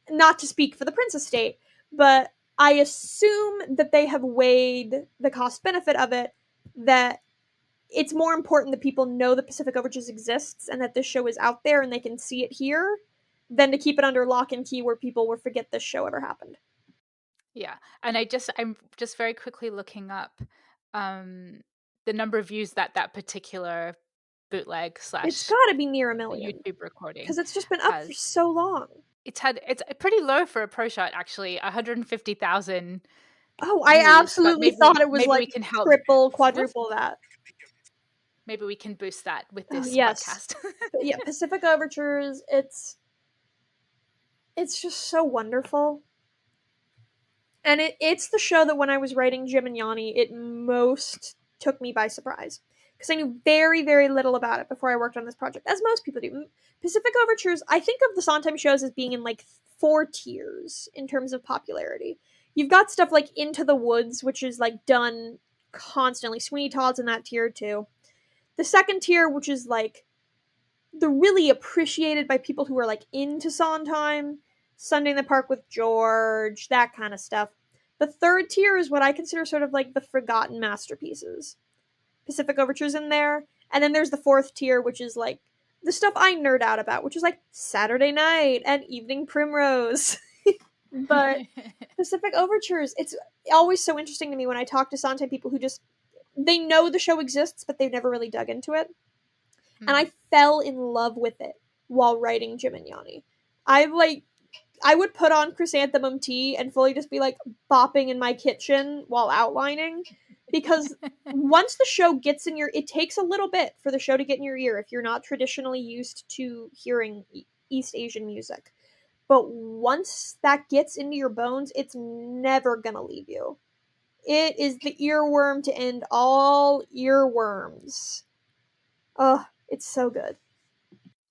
not to speak for the Prince estate, but I assume that they have weighed the cost benefit of it, that it's more important that people know that Pacific Overtures exists and that this show is out there and they can see it here than to keep it under lock and key where people will forget this show ever happened. Yeah. And I'm just very quickly looking up the number of views that particular bootleg It's slash gotta be near 1,000,000 YouTube recording because it's just been up for has. so long. It's pretty low for a pro shot, actually, 150,000 Oh, I views, but absolutely thought it was maybe like we can help. triple, Whoops. quadruple that. Maybe we can boost that with Oh, this yes. podcast. But yeah, Pacific Overtures, it's just so wonderful. And it's the show that when I was writing Gemignani, it most took me by surprise. Because I knew very, very little about it before I worked on this project, as most people do. Pacific Overtures, I think of the Sondheim shows as being in like 4 tiers in terms of popularity. You've got stuff like Into the Woods, which is like done constantly. Sweeney Todd's in that tier too. The second tier, which is like the really appreciated by people who are like into Sondheim, Sunday in the Park with George, that kind of stuff. The third tier is what I consider sort of like the forgotten masterpieces. Pacific Overtures in there. And then there's the fourth tier, which is like the stuff I nerd out about, which is like Saturday Night and Evening Primrose. But Pacific Overtures, it's always so interesting to me when I talk to Sondheim people who just, they know the show exists, but they've never really dug into it. And I fell in love with it while writing Gemignani. I would put on Chrysanthemum Tea and fully just be like bopping in my kitchen while outlining, because once the show gets in your, it takes a little bit for the show to get in your ear if you're not traditionally used to hearing East Asian music. But once that gets into your bones, it's never gonna leave you. It is the earworm to end all earworms. Oh, it's so good.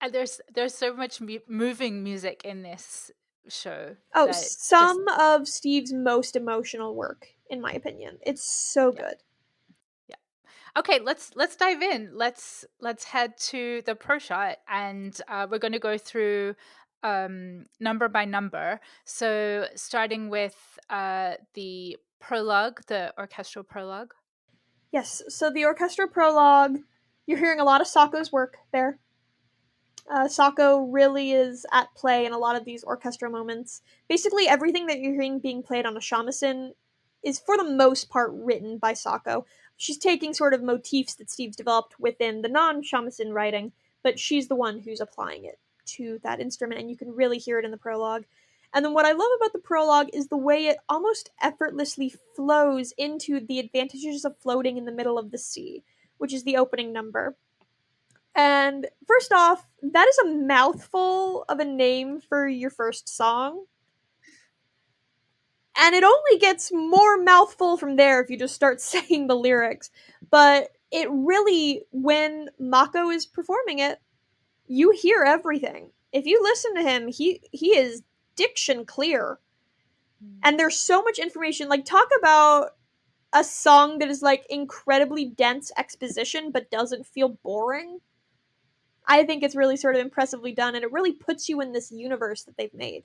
And there's so much moving music in this show Oh, that just some of Steve's most emotional work, in my opinion. It's so yeah. good. Yeah. Okay, let's dive in. Let's head to the pro shot, and we're going to go through number by number. So starting with the prologue, the orchestral prologue. Yes, so the orchestral prologue, you're hearing a lot of Sako's work there. Sako really is at play in a lot of these orchestral moments. Basically, everything that you're hearing being played on a shamisen is, for the most part, written by Sako. She's taking sort of motifs that Steve's developed within the non-shamisen writing, but she's the one who's applying it to that instrument, and you can really hear it in the prologue. And then what I love about the prologue is the way it almost effortlessly flows into the advantages of floating in the middle of the sea, which is the opening number. And first off, that is a mouthful of a name for your first song. And it only gets more mouthful from there if you just start saying the lyrics. But it really, when Mako is performing it, you hear everything. If you listen to him, he is diction clear. And there's so much information. Like, talk about a song that is like incredibly dense exposition but doesn't feel boring. I think it's really sort of impressively done, and it really puts you in this universe that they've made.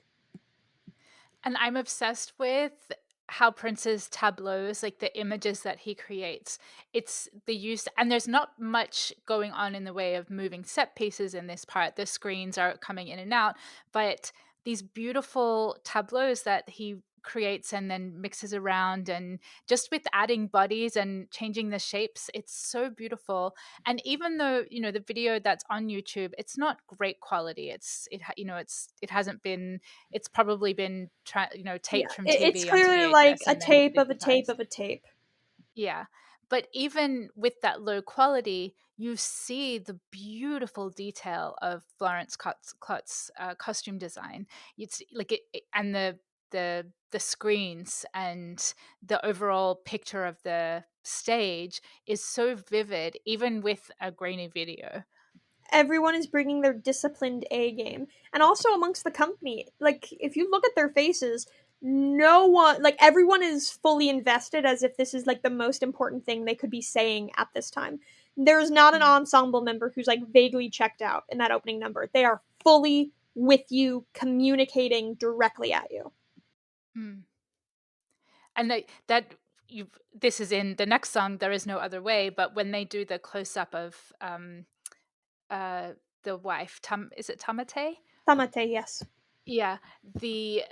And I'm obsessed with Hal Prince's tableaus, like the images that he creates. It's the use, and there's not much going on in the way of moving set pieces in this part. The screens are coming in and out, but these beautiful tableaus that he creates and then mixes around, and just with adding bodies and changing the shapes, it's so beautiful. And even though the video that's on YouTube, it's not great quality. It hasn't been, it's probably been Yeah, taped from it's TV onto clearly like VHS a and then tape of a tape digitized. of a tape. Yeah. But even with that low quality, you see the beautiful detail of Florence Klutz's costume design. It's like and the screens and the overall picture of the stage is so vivid, even with a grainy video. Everyone is bringing their disciplined A game. And also amongst the company, like, if you look at their faces, no one, like, everyone is fully invested as if this is, like, the most important thing they could be saying at this time. There's not an ensemble member who's, like, vaguely checked out in that opening number. They are fully with you, communicating directly at you. Mm. And this is in the next song, There Is No Other Way, but when they do the close up of uh the wife, is it Tamate? Tamate, yes. Yeah, the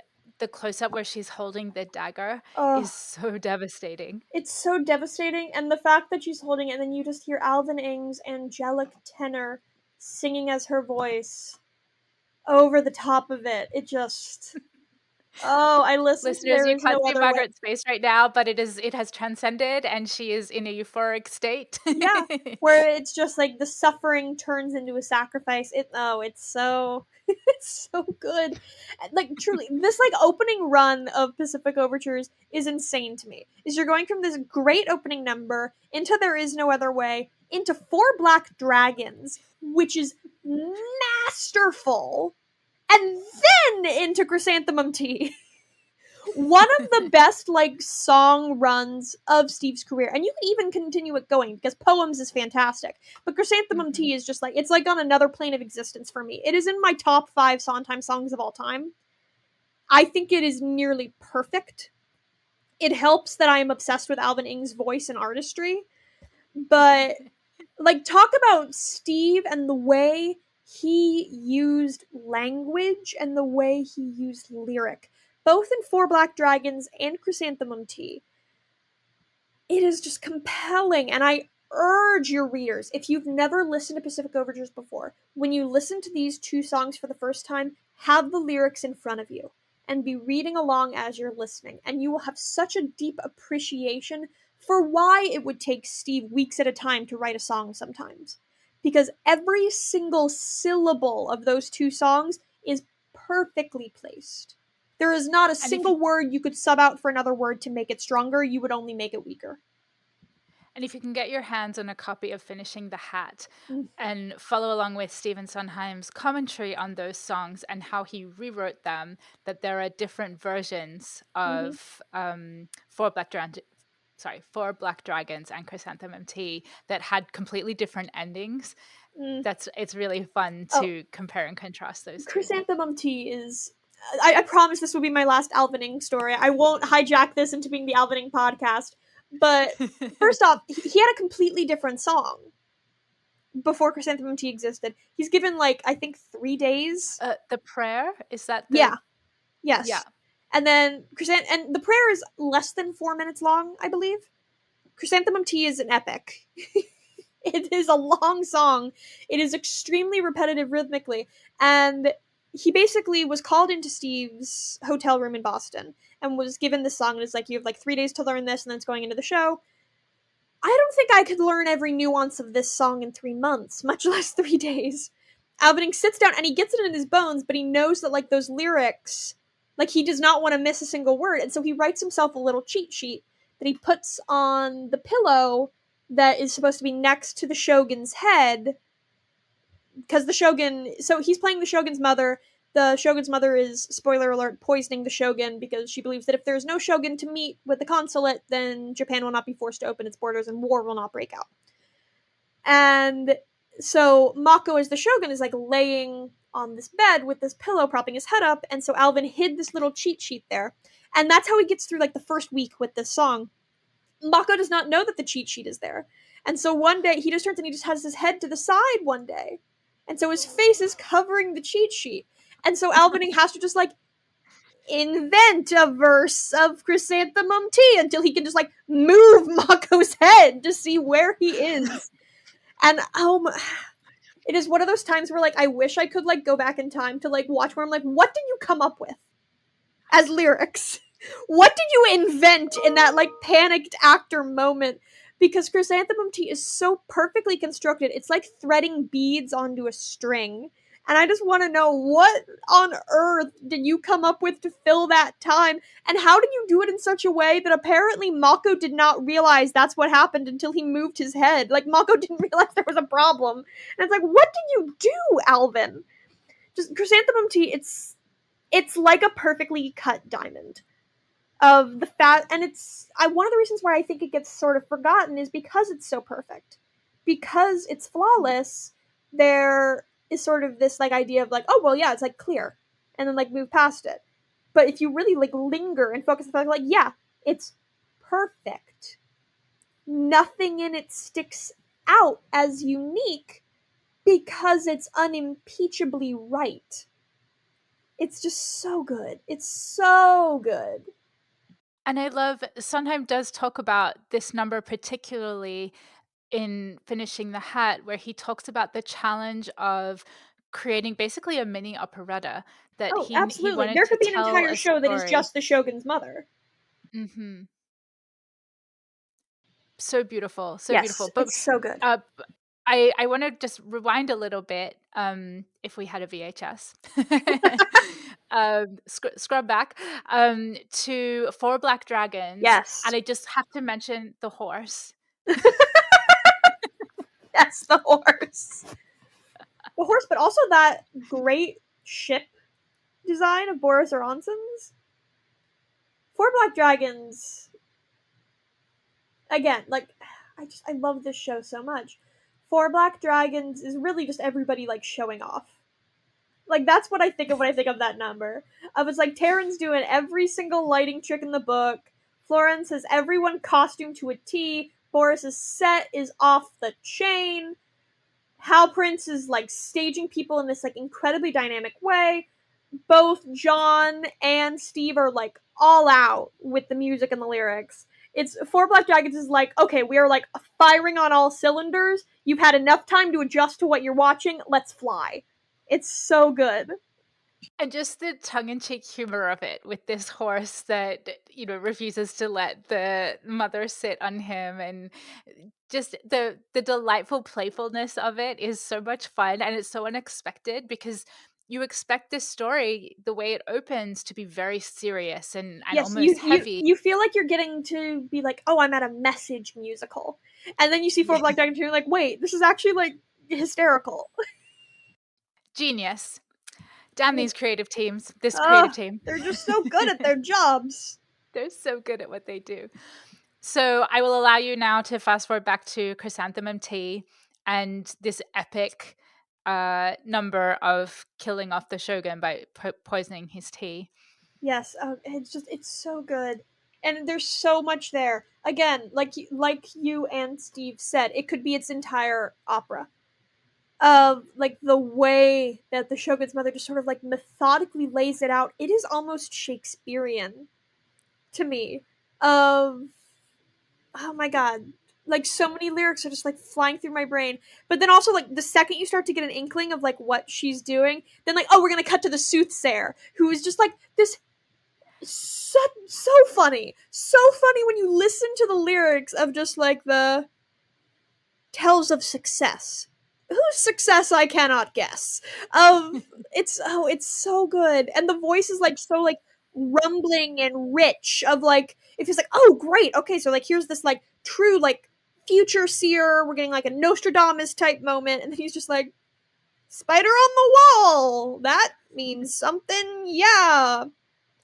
close up where she's holding the dagger is Oh, so devastating. it's so devastating, and the fact that she's holding it, and then you just hear Alvin Ing's angelic tenor singing as her voice over the top of it. It just, oh, I listened to Listeners, There you Is No can't see Other Way. Margaret's face right now, but it has transcended and she is in a euphoric state. Yeah, where it's just like the suffering turns into a sacrifice. It's so it's so good. Like, truly, this like opening run of Pacific Overtures is insane to me. Is you're going from this great opening number into There Is No Other Way into Four Black Dragons, which is masterful, and then into Chrysanthemum Tea. One of the best like song runs of Steve's career, and you could even continue it going because Poems is fantastic, but Chrysanthemum Mhm. Tea is just like, it's like on another plane of existence for me. It is in my top 5 Sondheim songs of all time. I think it is nearly perfect. It helps that I am obsessed with Alvin Ing's voice and artistry, but like, talk about Steve and the way he used language and the way he used lyric, both in Four Black Dragons and Chrysanthemum Tea. It is just compelling, and I urge your readers, if you've never listened to Pacific Overtures before, when you listen to these two songs for the first time, have the lyrics in front of you and be reading along as you're listening, and you will have such a deep appreciation for why it would take Steve weeks at a time to write a song sometimes. Because every single syllable of those two songs is perfectly placed. There is not a And if you single word you could sub out for another word to make it stronger. You would only make it weaker. And if you can get your hands on a copy of Finishing the Hat Mm. and follow along with Stephen Sondheim's commentary on those songs and how he rewrote them, that there are different versions Mm-hmm. of Four Black Dragons and Chrysanthemum Tea that had completely different endings. Mm. It's really fun Oh, to compare and contrast those two. Chrysanthemum Tea is. I promise this will be my last Alvin Ing story. I won't hijack this into being the Alvin Ing podcast. But first off, he had a completely different song before Chrysanthemum Tea existed. He's given, like, I think 3 days. The prayer, is that the Yeah, yeah. yes. And then and the prayer is less than 4 minutes long, I believe. Chrysanthemum Tea is an epic. It is a long song. It is extremely repetitive rhythmically. And he basically was called into Steve's hotel room in Boston and was given this song. And it's like, you have like 3 days to learn this, and then it's going into the show. I don't think I could learn every nuance of this song in 3 months, much less 3 days. Alvin Ing sits down and he gets it in his bones, but he knows that, like, those lyrics, like, he does not want to miss a single word. And so he writes himself a little cheat sheet that he puts on the pillow that is supposed to be next to the Shogun's head, because the Shogun, so he's playing the Shogun's mother. The Shogun's mother is, spoiler alert, poisoning the Shogun because she believes that if there's no Shogun to meet with the consulate, then Japan will not be forced to open its borders and war will not break out. And so Mako, as the Shogun, is like laying on this bed with this pillow propping his head up, and so Alvin hid this little cheat sheet there. And that's how he gets through like the first week with this song. Mako does not know that the cheat sheet is there. And so one day he just turns and he just has his head to the side one day. And so his face is covering the cheat sheet. And so Alvin Ing has to just like invent a verse of Chrysanthemum Tea until he can just like move Mako's head to see where he is. And it is one of those times where like I wish I could like go back in time to like watch where I'm like, what did you come up with as lyrics? What did you invent in that like panicked actor moment? Because Chrysanthemum Tea is so perfectly constructed. It's like threading beads onto a string. And I just want to know, what on earth did you come up with to fill that time? And how did you do it in such a way that apparently Mako did not realize that's what happened until he moved his head? Like, Mako didn't realize there was a problem. And it's like, what did you do, Alvin? Just Chrysanthemum Tea, it's like a perfectly cut diamond of the fat, and it's one of the reasons why I think it gets sort of forgotten is because it's so perfect, because it's flawless. There is sort of this like idea of like, oh well, yeah, it's like clear, and then like move past it. But if you really like linger and focus on the fact, like, yeah, it's perfect. Nothing in it sticks out as unique because it's unimpeachably right. It's just so good. It's so good. And I love Sondheim does talk about this number particularly in Finishing the Hat, where he talks about the challenge of creating basically a mini operetta, that Oh, he absolutely. wanted There to could be an tell entire a show that is story. just the Shogun's mother. Mm-hmm. So beautiful, so beautiful. Yes, But it's so good. uh, I want to just rewind a little bit. If we had a VHS, scrub back to Four Black Dragons, Yes. and I just have to mention the horse. Yes, the horse. The horse, but also that great ship design of Boris Aronson's. Four Black Dragons, again, like, I love this show so much. Four Black Dragons is really just everybody like showing off. Like that's what I think of when I think of that number. I was like, Taryn's doing every single lighting trick in the book. Florence has everyone costumed to a T. Boris's set is off the chain. Hal Prince is like staging people in this like incredibly dynamic way. Both John and Steve are like all out with the music and the lyrics. It's Four Black Dragons is like, okay, we are like firing on all cylinders. You've had enough time to adjust to what you're watching. Let's fly. It's so good. And just the tongue-in-cheek humor of it with this horse that, refuses to let the mother sit on him, and just the delightful playfulness of it is so much fun, and it's so unexpected because you expect this story, the way it opens, to be very serious and Yes, almost heavy. you feel like you're getting to be like, oh, I'm at a message musical, and then you see Four Yeah. Black Dragons, and you're like, wait, this is actually like hysterical. Genius. Damn these creative teams. This creative Ah, team. they're just so good at their jobs. They're so good at what they do. So I will allow you now to fast forward back to Chrysanthemum Tea and this epic number of killing off the shogun by poisoning his tea. Yes, it's so good, and there's so much there. Again, like you and Steve said, it could be its entire opera of like the way that the Shogun's mother just sort of like methodically lays it out. It is almost Shakespearean to me. Of oh my god, like so many lyrics are just like flying through my brain. But then also like the second you start to get an inkling of like what she's doing, then like, oh, we're gonna cut to the soothsayer who is just like this so funny. So funny when you listen to the lyrics of just like the tells of success. Whose success I cannot guess. It's so good. And the voice is like so like rumbling and rich of like it feels like, oh great, okay, so like here's this like true like future seer, we're getting like a Nostradamus type moment, and then he's just like, spider on the wall. That means something, yeah.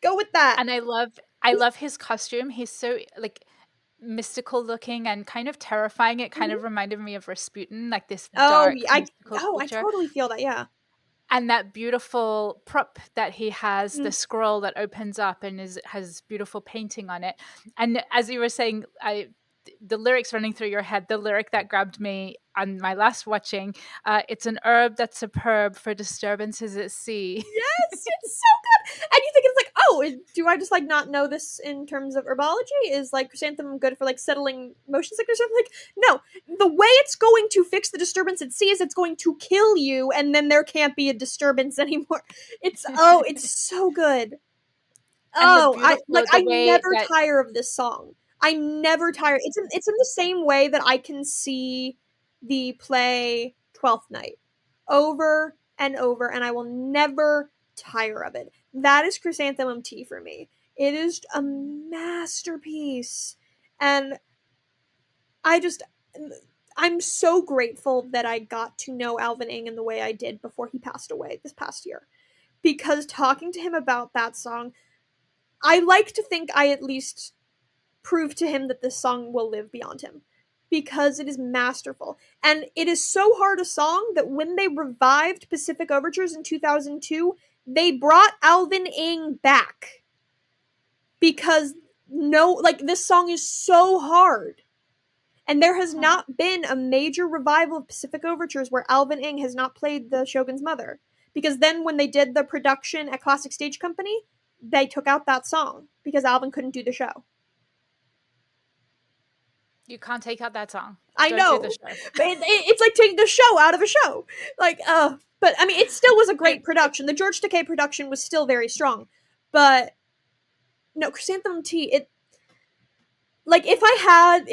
Go with that. And I love his costume. He's so like mystical looking and kind of terrifying. It kind Mhm. of reminded me of Rasputin, like this Oh, dark I mystical I creature. totally feel that. Yeah. And that beautiful prop that he has, the Mm. scroll that opens up and has beautiful painting on it. And as you were saying, the lyrics running through your head, the lyric that grabbed me on my last watching, it's an herb that's superb for disturbances at sea. Yes, it's so good. And you think it's like, oh, do I just like not know this in terms of herbology? Is like chrysanthemum good for like settling motion sickness? I'm like, no. The way it's going to fix the disturbance at sea is it's going to kill you, and then there can't be a disturbance anymore. It's so good. And Oh, I the way never that tire of this song. I never tire. It's in the same way that I can see the play Twelfth Night over and over, and I will never tire of it. That is Chrysanthemum Tea for me. It is a masterpiece, and I just I'm so grateful that I got to know Alvin Ing in the way I did before he passed away this past year. Because talking to him about that song, I like to think I at least proved to him that this song will live beyond him because it is masterful. And it is so hard a song that when they revived Pacific Overtures in 2002, they brought Alvin Ing back because no, like this song is so hard. And there has not been a major revival of Pacific Overtures where Alvin Ing has not played the Shogun's mother. Because then when they did the production at Classic Stage Company, they took out that song because Alvin couldn't do the show. you can't take out that song. I Don't do the know, show. but it's like taking the show out of a show. Like, but I mean, it still was a great production. The George Takei production was still very strong, but no, Chrysanthemum Tea. It like if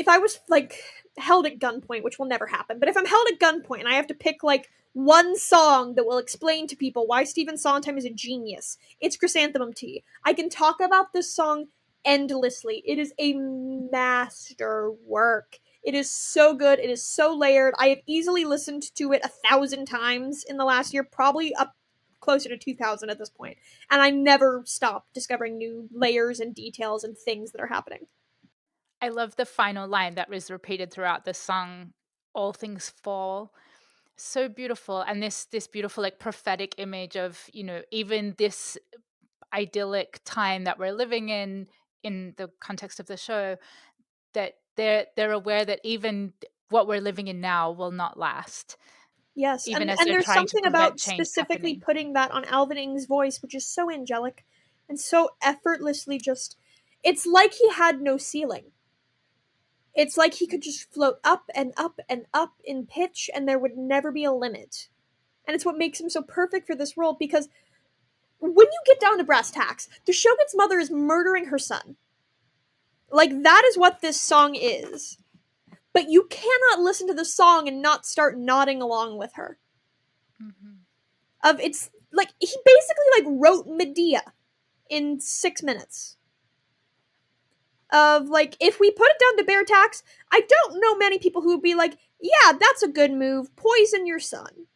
I was like held at gunpoint, which will never happen, but if I'm held at gunpoint and I have to pick like one song that will explain to people why Stephen Sondheim is a genius, it's Chrysanthemum Tea. I can talk about this song endlessly. It is a masterwork. It is so good. It is so layered. I have easily listened to it 1,000 times in the last year, probably up closer to 2,000 at this point, and I never stop discovering new layers and details and things that are happening. I love the final line that was repeated throughout the song, all things fall. So beautiful. And this beautiful like prophetic image of, you know, even this idyllic time that we're living in the context of the show, that they're aware that even what we're living in now will not last, Yes, even as and they're there's trying to something prevent about change specifically happening. putting that on Alvin Ing's voice, which is so angelic and so effortlessly just. It's like he had no ceiling. It's like he could just float up and up and up in pitch, and there would never be a limit. And it's what makes him so perfect for this role, because when you get down to brass tacks, the shogun's mother is murdering her son. Like, that is what this song is. But you cannot listen to the song and not start nodding along with her. Mm-hmm. Of It's like he basically like wrote Medea in 6 minutes. Of like, if we put it down to bare tacks, I don't know many people who would be like, yeah, that's a good move, poison your son.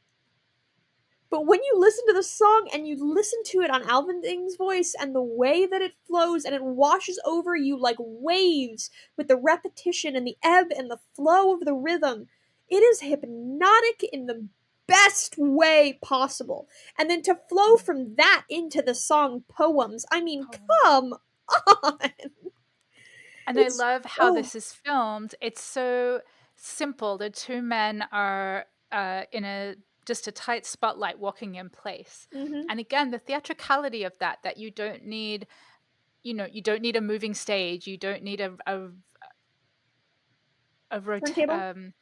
But when you listen to the song and you listen to it on Alvin Ing's voice and the way that it flows and it washes over you like waves with the repetition and the ebb and the flow of the rhythm, it is hypnotic in the best way possible. And then to flow from that into the song Poems, I mean, Poems. come on. And I It's, love how oh, this is filmed. It's so simple. The two men are in a just a tight spotlight walking in place. mm-hmm. And again, the theatricality of that, that you don't need, you know, you don't need a moving stage. You don't need a Turntable.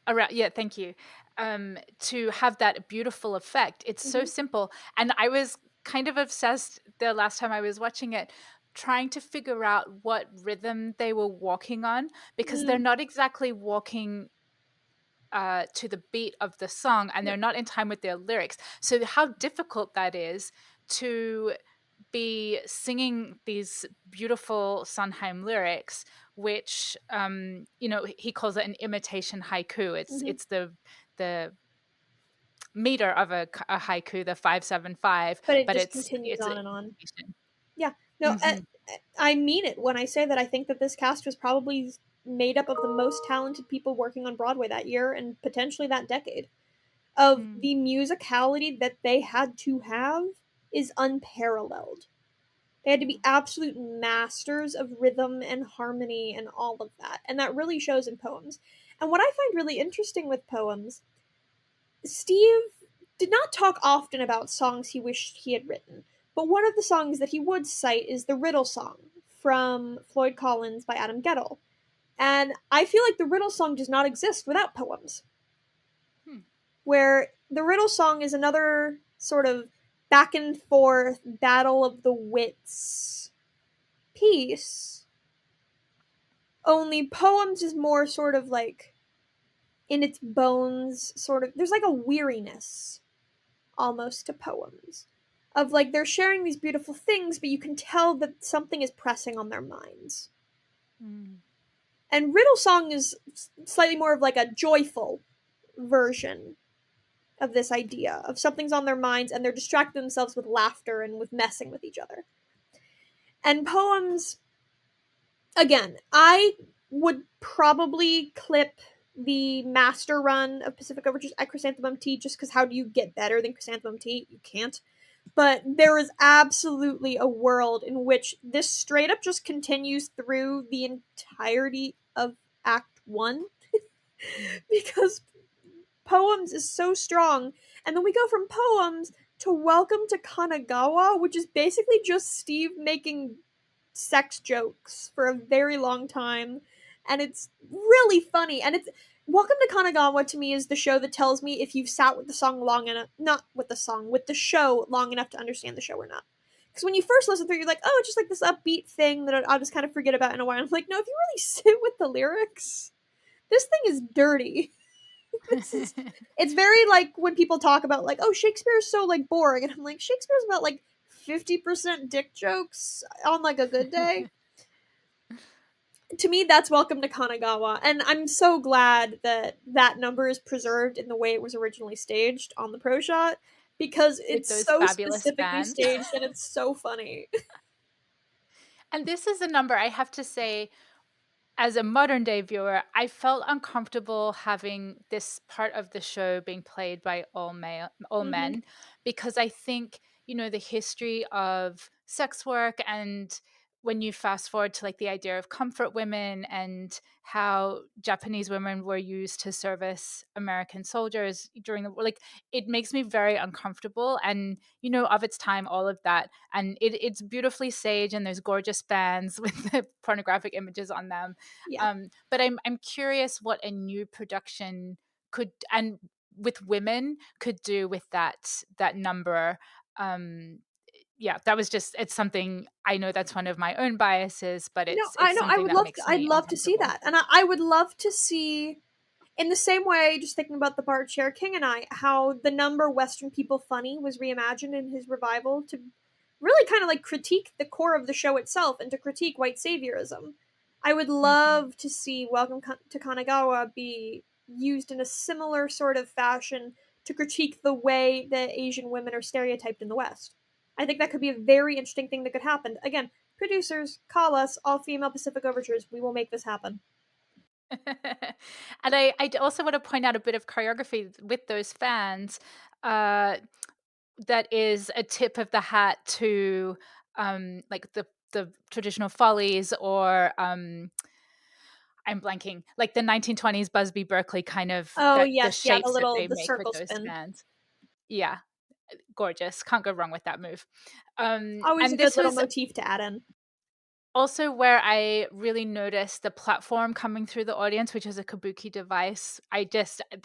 around, yeah, thank you, to have that beautiful effect. It's so Mm-hmm. simple. And I was kind of obsessed the last time I was watching it, trying to figure out what rhythm they were walking on, because they're Mm. not exactly walking to the beat of the song, and they're Yep. not in time with their lyrics. So how difficult that is to be singing these beautiful Sondheim lyrics, which you know, he calls it an imitation haiku. It's Mm-hmm. it's the meter of a haiku, the 575, But it but just it's continues it's an on and on. imitation. Yeah, no, Hmm. I mean it when I say that I think that this cast was probably made up of the most talented people working on Broadway that year and potentially that decade. Of Mm. the musicality that they had to have is unparalleled. They had to be absolute masters of rhythm and harmony and all of that. And that really shows in Poems. And what I find really interesting with Poems, Steve did not talk often about songs he wished he had written, but one of the songs that he would cite is the Riddle Song from Floyd Collins by Adam Gettle. And I feel like the Riddle Song does not exist without Poems, Hmm. where the Riddle Song is another sort of back and forth battle of the wits piece. Only Poems is more sort of like in its bones, sort of. There's like a weariness almost to Poems. Of like they're sharing these beautiful things, but you can tell that something is pressing on their minds. Mm. And Riddle Song is slightly more of like a joyful version of this idea of something's on their minds and they're distracting themselves with laughter and with messing with each other. And Poems, again, I would probably clip the master run of Pacific Overtures at Chrysanthemum Tea, just because how do you get better than Chrysanthemum Tea? You can't. But there is absolutely a world in which this straight up just continues through the entirety of Act 1 Mm. because Poems is so strong. And then we go from Poems to Welcome to Kanagawa, which is basically just Steve making sex jokes for a very long time. And it's really funny. And it's Welcome to Kanagawa to me is the show that tells me if you've sat with the song long enough, not with the song, with the show long enough to understand the show or not. Because when you first listen through, you're like, oh, it's just like this upbeat thing that I'll just kind of forget about in a while. I'm like, no, if you really sit with the lyrics, this thing is dirty. This is, it's very like when people talk about like, oh, Shakespeare's so like boring, and I'm like, Shakespeare's about like 50% dick jokes on like a good day. To me, that's Welcome to Kanagawa, and I'm so glad that that number is preserved in the way it was originally staged on the proshot, because With it's those so fabulous specifically bands. staged and it's so funny. And this is a number I have to say, as a modern day viewer, I felt uncomfortable having this part of the show being played by all Mm-hmm. men, because I think, the history of sex work, and when you fast forward to like the idea of comfort women and how Japanese women were used to service American soldiers during the war, like it makes me very uncomfortable. And of its time, all of that, and it's beautifully staged, and there's gorgeous bands with the pornographic images on them. Yeah. But I'm curious what a new production could, and with women, could do with that number. Um, yeah, that was just, it's something, I know that's one of my own biases, but No, it's I know. I something would that love to. makes I'd me love to see uncomfortable. that, and I would love to see, in the same way, just thinking about the part Cher King and I, how the number Western People Funny was reimagined in his revival to really kind of like critique the core of the show itself and to critique white saviorism. I would Hmm. love to see Welcome to Kanagawa be used in a similar sort of fashion to critique the way that Asian women are stereotyped in the West. I think that could be a very interesting thing that could happen. Again, producers, call us, all female Pacific Overtures. We will make this happen. And I also want to point out a bit of choreography with those fans. Uh, that is a tip of the hat to like the traditional follies, or I'm blanking, like the 1920s Busby Berkeley kind of, Oh that the yes, yeah, shapes that they the make with circle those spin. fans. Yeah, gorgeous. Can't go wrong with that move. Always a And good this little was motif to add in. also where I really noticed the platform coming through the audience, which is a Kabuki device.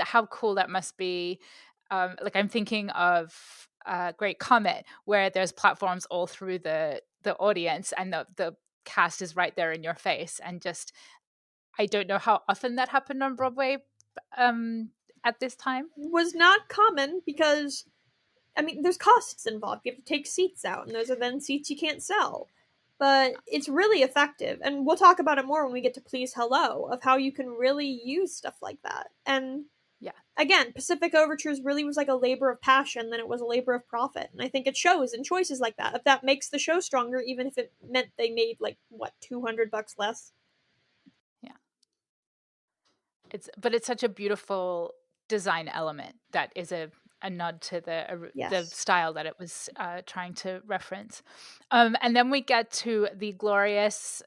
How cool that must be. Like I'm thinking of Great Comet, where there's platforms all through the audience, and the cast is right there in your face. And just, I don't know how often that happened on Broadway at this time. Was not common because, I mean, there's costs involved. You have to take seats out, and those are then seats you can't sell. But it's really effective, and we'll talk about it more when we get to Please Hello, of how you can really use stuff like that. And Yeah. again, Pacific Overtures really was like a labor of passion than it was a labor of profit. And I think it shows in choices like that. If that makes the show stronger, even if it meant they made like, what, $200 less? Yeah. But it's such a beautiful design element that is a nod to the Yes. style that it was trying to reference. And then we get to the glorious,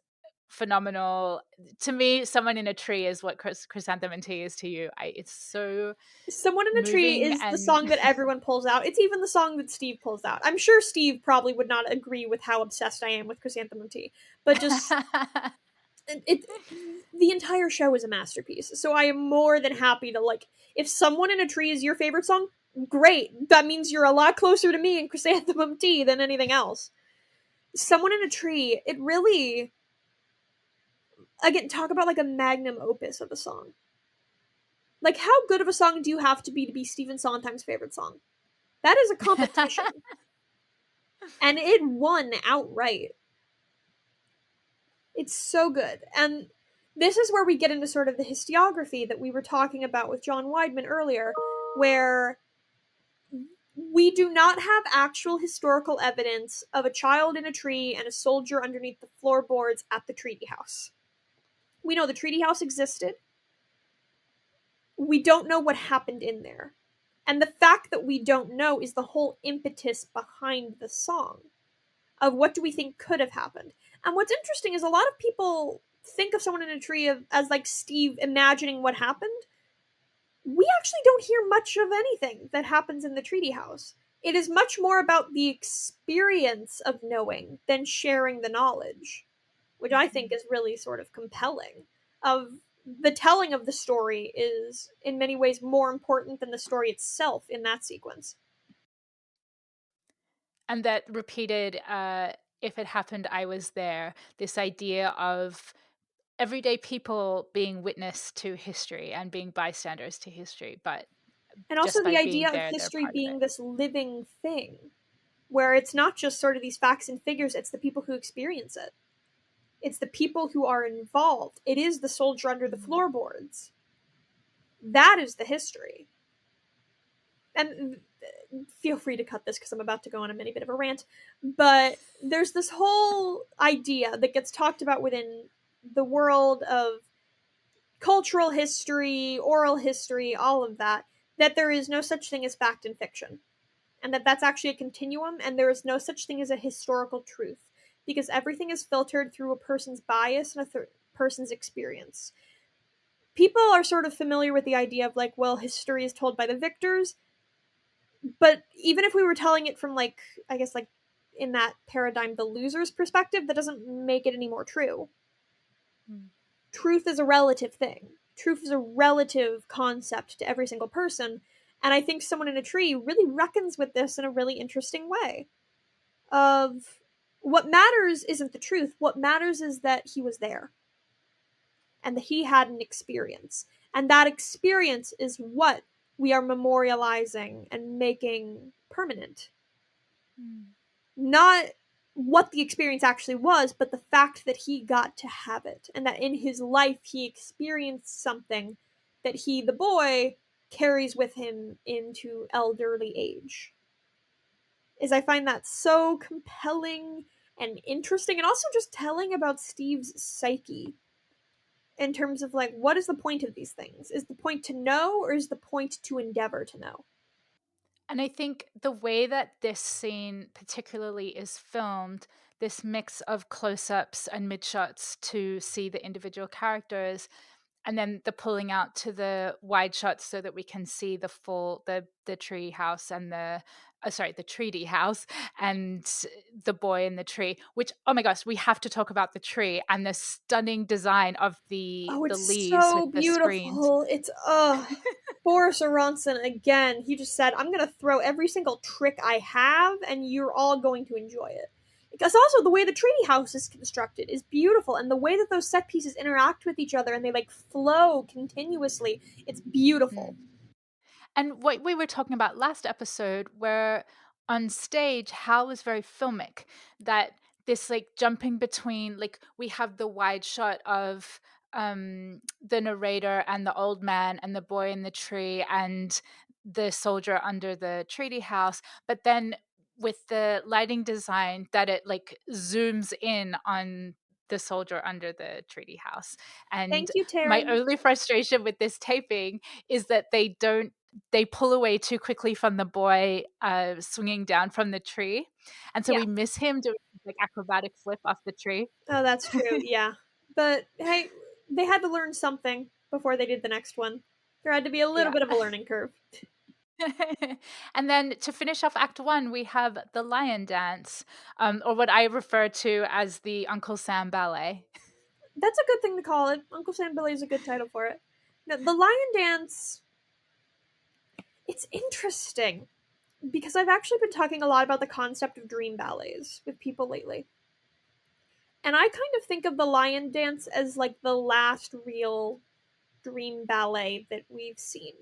phenomenal. To me, Someone in a Tree is what Chrysanthemum Tea is to you. It's so Someone in a Tree moving is the and song that everyone pulls out. It's even the song that Steve pulls out. I'm sure Steve probably would not agree with how obsessed I am with Chrysanthemum Tea, but just it the entire show is a masterpiece. So I am more than happy to, like, if Someone in a Tree is your favorite song, great. That means you're a lot closer to me in Chrysanthemum Tea than anything else. Someone in a Tree, it really, again, talk about like a magnum opus of a song. Like, how good of a song do you have to be Stephen Sondheim's favorite song? That is a competition. And it won outright. It's so good. And this is where we get into sort of the historiography that we were talking about with John Weidman earlier, where we do not have actual historical evidence of a child in a tree and a soldier underneath the floorboards at the treaty house. We know the treaty house existed. We don't know what happened in there. And the fact that we don't know is the whole impetus behind the song of what do we think could have happened. And what's interesting is a lot of people think of Someone in a Tree as like Steve imagining what happened. We actually don't hear much of anything that happens in the treaty house. It is much more about the experience of knowing than sharing the knowledge, which I think is really sort of compelling. Of the telling of the story is in many ways more important than the story itself in that sequence. and that repeated, if it happened, I was there. This idea of everyday people being witness to history and being bystanders to history, but And also just the by being idea of there, they're history part of it. being this living thing, where it's not just sort of these facts and figures, it's the people who experience it. It's the people who are involved. It is the soldier under the Mhm. floorboards. That is the history. And feel free to cut this because I'm about to go on a mini bit of a rant. But there's this whole idea that gets talked about within the world of cultural history, oral history, all of that, that there is no such thing as fact and fiction, and that that's actually a continuum, and there is no such thing as a historical truth, because everything is filtered through a person's bias and a person's experience. People are sort of familiar with the idea of like, well, history is told by the victors, but even if we were telling it from like, I guess like in that paradigm, the loser's perspective, that doesn't make it any more true. Mm. Truth is a relative thing. Truth is a relative concept to every single person. And I think Someone in a Tree really reckons with this in a really interesting way. Of what matters isn't the truth. What matters is that he was there and that he had an experience. And that experience is what we are memorializing and making permanent. Mm. Not what the experience actually was, but the fact that he got to have it, and that in his life he experienced something that he, the boy, carries with him into elderly age. Is I find that so compelling and interesting, and also just telling about Steve's psyche in terms of like, what is the point of these things? Is the point to know, or is the point to endeavor to know? And I think the way that this scene particularly is filmed, this mix of close ups and mid shots to see the individual characters, and then the pulling out to the wide shots so that we can see the full the tree house and the treaty house and the boy in the tree, which, oh my gosh, we have to talk about the tree and the stunning design of Oh, the it's leaves with so the screens. beautiful. It's Boris Aronson again. He just said, "I'm gonna throw every single trick I have, and you're all going to enjoy it." Because also the way the treaty house is constructed is beautiful, and the way that those set pieces interact with each other and they like flow continuously, it's beautiful. Mm. And what we were talking about last episode, where on stage, Hal was very filmic, that this like jumping between, like, we have the wide shot of the narrator and the old man and the boy in the tree and the soldier under the treaty house, but then with the lighting design that it like zooms in on the soldier under the treaty house. And Thank you, my Taryn. only frustration with this taping is that they pull away too quickly from the boy swinging down from the tree, and so Yeah. we miss him doing like acrobatic flip off the tree. Oh, that's true. Yeah. But hey, they had to learn something before they did the next one. There had to be a little Yeah. bit of a learning curve. And then to finish off Act One, we have the lion dance, or what I refer to as the Uncle Sam ballet. That's a good thing to call it. Uncle Sam Billy is a good title for it. Now, the lion dance, it's interesting because I've actually been talking a lot about the concept of dream ballets with people lately. And I kind of think of the lion dance as like the last real dream ballet that we've seen.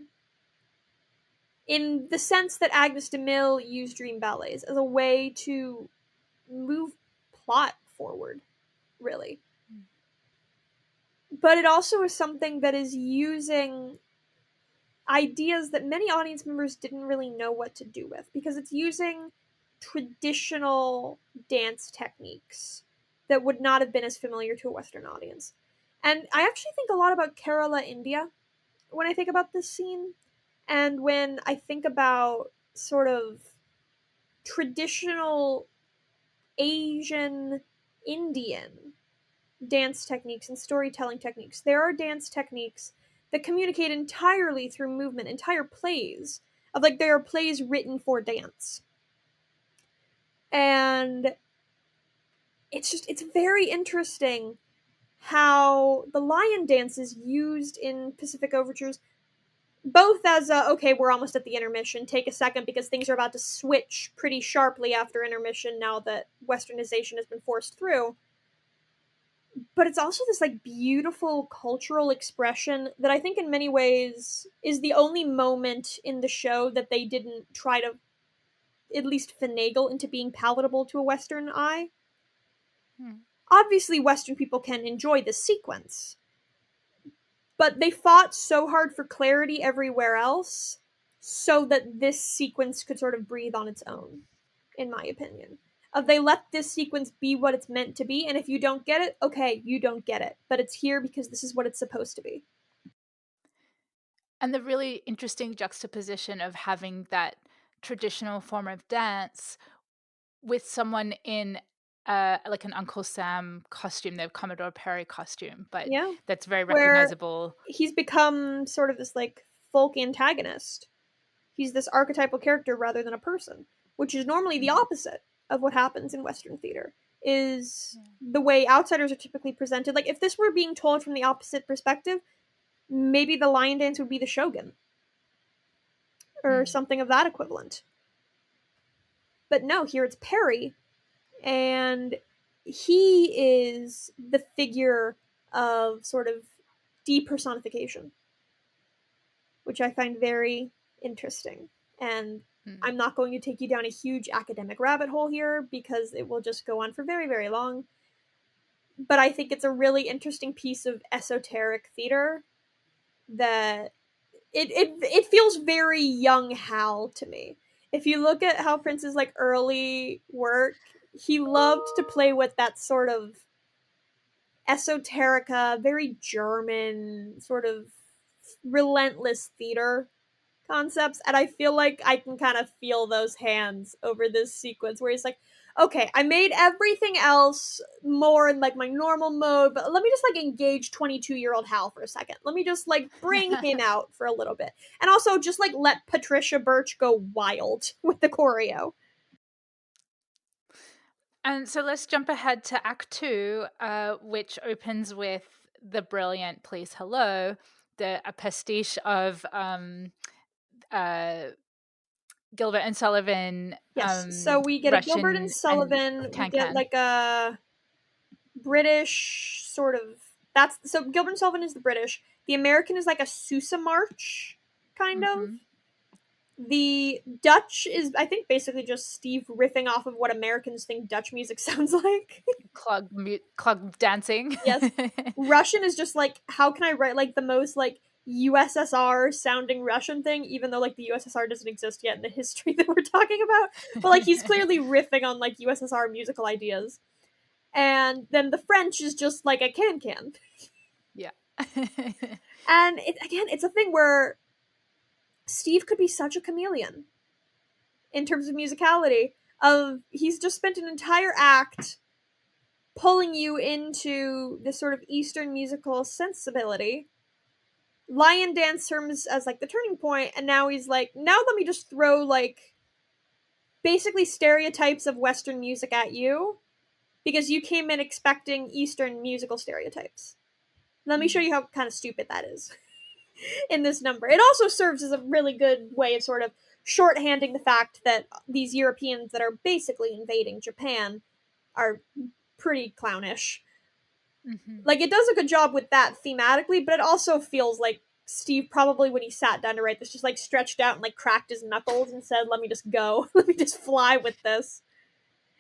In the sense that Agnes de Mille used dream ballets as a way to move plot forward, really. But it also is something that is using ideas that many audience members didn't really know what to do with, because it's using traditional dance techniques that would not have been as familiar to a Western audience. And I actually think a lot about Kerala, India, when I think about this scene. And when I think about sort of traditional Asian Indian dance techniques and storytelling techniques. There are dance techniques that communicate entirely through movement, entire plays of like there are plays written for dance. And it's very interesting how the lion dance is used in Pacific Overtures, both as a, okay, we're almost at the intermission, take a second because things are about to switch pretty sharply after intermission now that westernization has been forced through, but it's also this like beautiful cultural expression that I think in many ways is the only moment in the show that they didn't try to at least finagle into being palatable to a Western eye. Hmm. Obviously, Western people can enjoy this sequence, but they fought so hard for clarity everywhere else so that this sequence could sort of breathe on its own, in my opinion. They let this sequence be what it's meant to be, and if you don't get it, okay, you don't get it, but it's here because this is what it's supposed to be. And the really interesting juxtaposition of having that traditional form of dance with someone in like an Uncle Sam costume, the Commodore Perry costume, but Yeah, that's very where recognizable. he's become sort of this like folk antagonist. He's this archetypal character rather than a person, which is normally the Mhm. opposite of what happens in Western theater. Is Yeah. the way outsiders are typically presented. Like if this were being told from the opposite perspective, maybe the lion dance would be the shogun or Mm. something of that equivalent. But no, here it's Perry, and he is the figure of sort of depersonification, which I find very interesting. And Mm. I'm not going to take you down a huge academic rabbit hole here because it will just go on for very, very long. But I think it's a really interesting piece of esoteric theater that it feels very young Hal to me. If you look at Hal Prince's like early work, he loved to play with that sort of esoterica, very German sort of relentless theater concepts, and I feel like I can kind of feel those hands over this sequence where he's like, okay, I made everything else more in like my normal mode, but let me just like engage 22-year-old Hal for a second. Let me just like bring him out for a little bit. And also just like let Patricia Birch go wild with the choreo. And so let's jump ahead to Act Two, which opens with the brilliant "Please Hello," a pastiche of uh, Gilbert and Sullivan, Yes. So we get a Gilbert and Russian, and Sullivan, we Can get Can. like a British sort of that's so Gilbert and Sullivan is the British. The American is like a Sousa march, kind of. Mm-hmm. The Dutch is, I think, basically just Steve riffing off of what Americans think Dutch music sounds like. Clog dancing. Yes. Russian is just like, how can I write like the most like USSR sounding Russian thing, even though like the USSR doesn't exist yet in the history that we're talking about. But like he's clearly riffing on like USSR musical ideas. And then the French is just like a can can. Yeah. And it, again, it's a thing where Steve could be such a chameleon in terms of musicality. Of he's just spent an entire act pulling you into this sort of Eastern musical sensibility. Lion Dance serves as like the turning point, and now he's like, now let me just throw like basically stereotypes of Western music at you because you came in expecting Eastern musical stereotypes. Let me show Mm. you how kind of stupid that is in this number. It also serves as a really good way of sort of shorthanding the fact that these Europeans that are basically invading Japan are pretty clownish. Mm-hmm. Like, it does a good job with that thematically, but it also feels like Steve probably, when he sat down to write this, just like stretched out and like cracked his knuckles and said, let me just go. Let me just fly with this.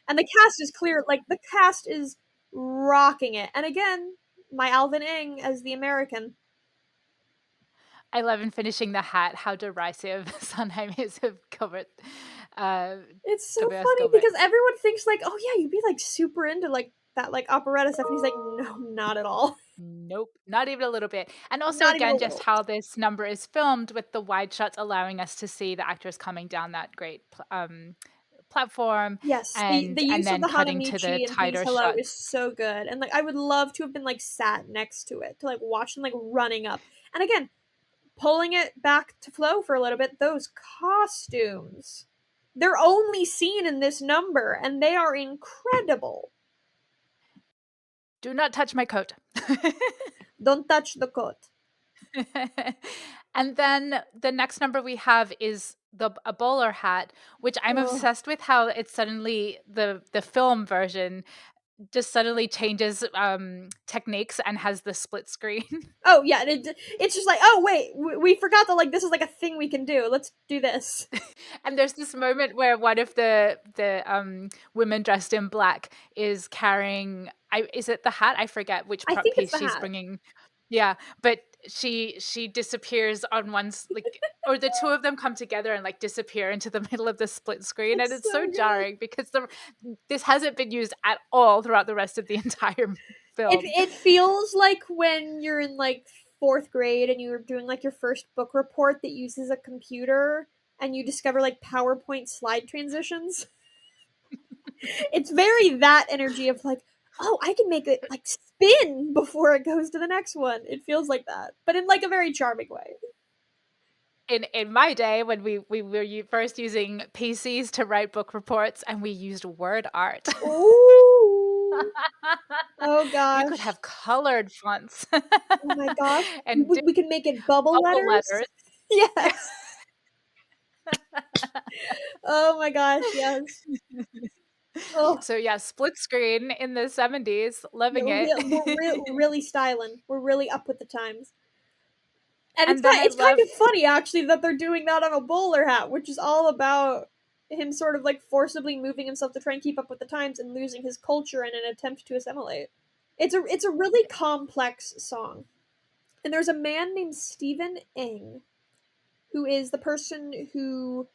And the cast is clear. Like, the cast is rocking it. And again, my Alvin Ing as the American. I love in finishing the hat how derisive Sondheim is of Gilbert. Uh, It's so Tobias funny Gilbert. because everyone thinks like, oh yeah, you'd be like super into like that like operetta stuff, and he's like, no, not at all. Nope, not even a little bit. And also, Not even a again, just little. how this number is filmed with the wide shots, allowing us to see the actors coming down that great platform, Yes, the and use of then the cutting to the Hanamichi and Please tighter Hello is shots. so good. And like I would love to have been like sat next to it to like watch them like running up. And again, pulling it back to flow for a little bit, those costumes. They're only seen in this number and they are incredible. Do not touch my coat. Don't touch the coat. And then the next number we have is a bowler hat, which I'm Oh. obsessed with how it's suddenly the film version just suddenly changes techniques and has the split screen. Oh yeah, it's just like, oh wait, we forgot that like this is like a thing we can do. Let's do this. And there's this moment where one of the women dressed in black is carrying, is it the hat? I forget which I think it's piece the she's hat. bringing. Yeah, but she disappears on like, or the two of them come together and like disappear into the middle of the split screen, and It's it's so so good. jarring because this hasn't been used at all throughout the rest of the entire film. It feels like when you're in like fourth grade and you're doing like your first book report that uses a computer and you discover like PowerPoint slide transitions. It's very that energy of like, oh, I can make it like spin before it goes to the next one. It feels like that, but in like a very charming way. In my day, when we were first using PCs to write book reports, and we used word art. Ooh. Oh You could gosh. have colored fonts Oh my gosh. and We can make it bubble bubble letters. letters. Yes. Oh my gosh, yes. Oh, So yeah, split screen in the 70s, yeah, loving it. we're really styling. We're really up with the times. And And then I it's kind love of funny actually that they're doing that on a bowler hat, which is all about him sort of like forcibly moving himself to try and keep up with the times and losing his culture in an attempt to assimilate. It's a really complex song. And there's a man named Stephen Ing who is the person who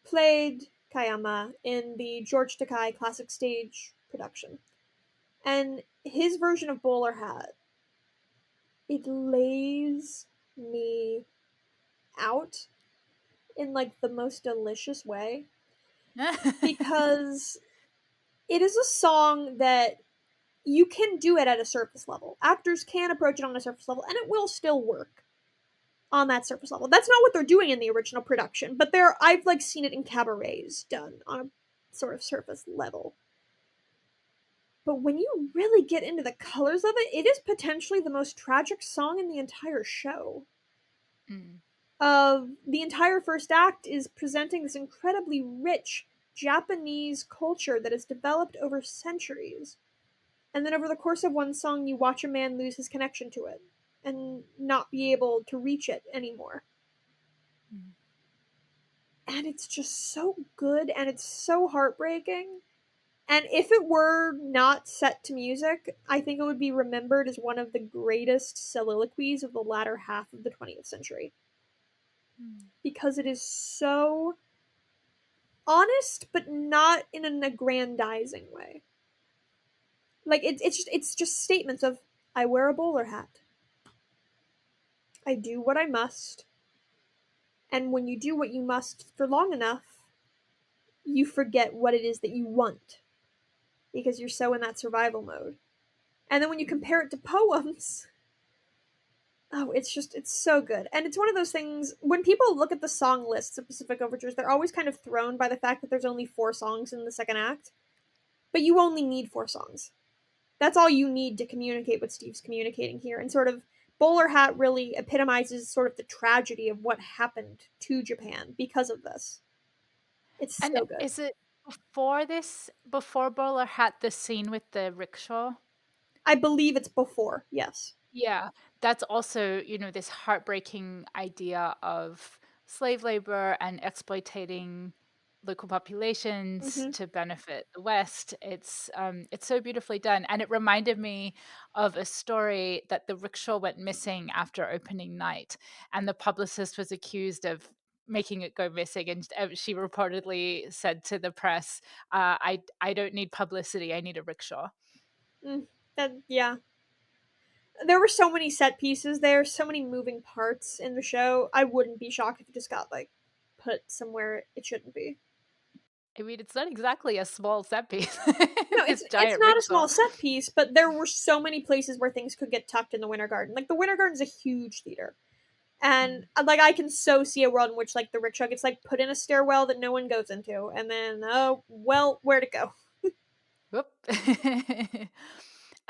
played Kayama in the George Takei classic stage production. And his version of Bowler Hat, it lays me out in like the most delicious way because it is a song that you can do it at a surface level. Actors can approach it on a surface level and it will still work on that surface level. That's not what they're doing in the original production, but I've like seen it in cabarets done on a sort of surface level. But when you really get into the colors of it, it is potentially the most tragic song in the entire show. Mm. The entire first act is presenting this incredibly rich Japanese culture that has developed over centuries. And then over the course of one song, you watch a man lose his connection to it and not be able to reach it anymore. Mm. And it's just so good and it's so heartbreaking. And if it were not set to music, I think it would be remembered as one of the greatest soliloquies of the latter half of the 20th century. Mm. Because it is so honest, but not in an aggrandizing way. Like it's just statements of I wear a bowler hat. I do what I must. And when you do what you must for long enough, you forget what it is that you want because you're so in that survival mode. And then when you compare it to poems, oh, it's so good. And it's one of those things when people look at the song lists of Pacific Overtures, they're always kind of thrown by the fact that there's only 4 songs in the second act. But you only need 4 songs. That's all you need to communicate what Steve's communicating here. And sort of Bowler Hat really epitomizes sort of the tragedy of what happened to Japan because of this. It's And so good. is it before Bowler had the scene with the rickshaw? I believe it's before, yes. Yeah, that's also, this heartbreaking idea of slave labor and exploiting local populations Mm-hmm. to benefit the West. It's so beautifully done, and it reminded me of a story that the rickshaw went missing after opening night, and the publicist was accused of making it go missing, and she reportedly said to the press, "I don't need publicity. I need a rickshaw." That yeah, there were so many set pieces there, so many moving parts in the show. I wouldn't be shocked if it just got like put somewhere it shouldn't be. I mean, it's not exactly a small set piece. No, This it's giant not a rickshaw. small set piece, but there were so many places where things could get tucked in the Winter Garden. Like the Winter Garden's a huge theater. And Mm. like I can so see a world in which like the rickshaw gets like put in a stairwell that no one goes into, and then oh well, where'd it go? Whoop.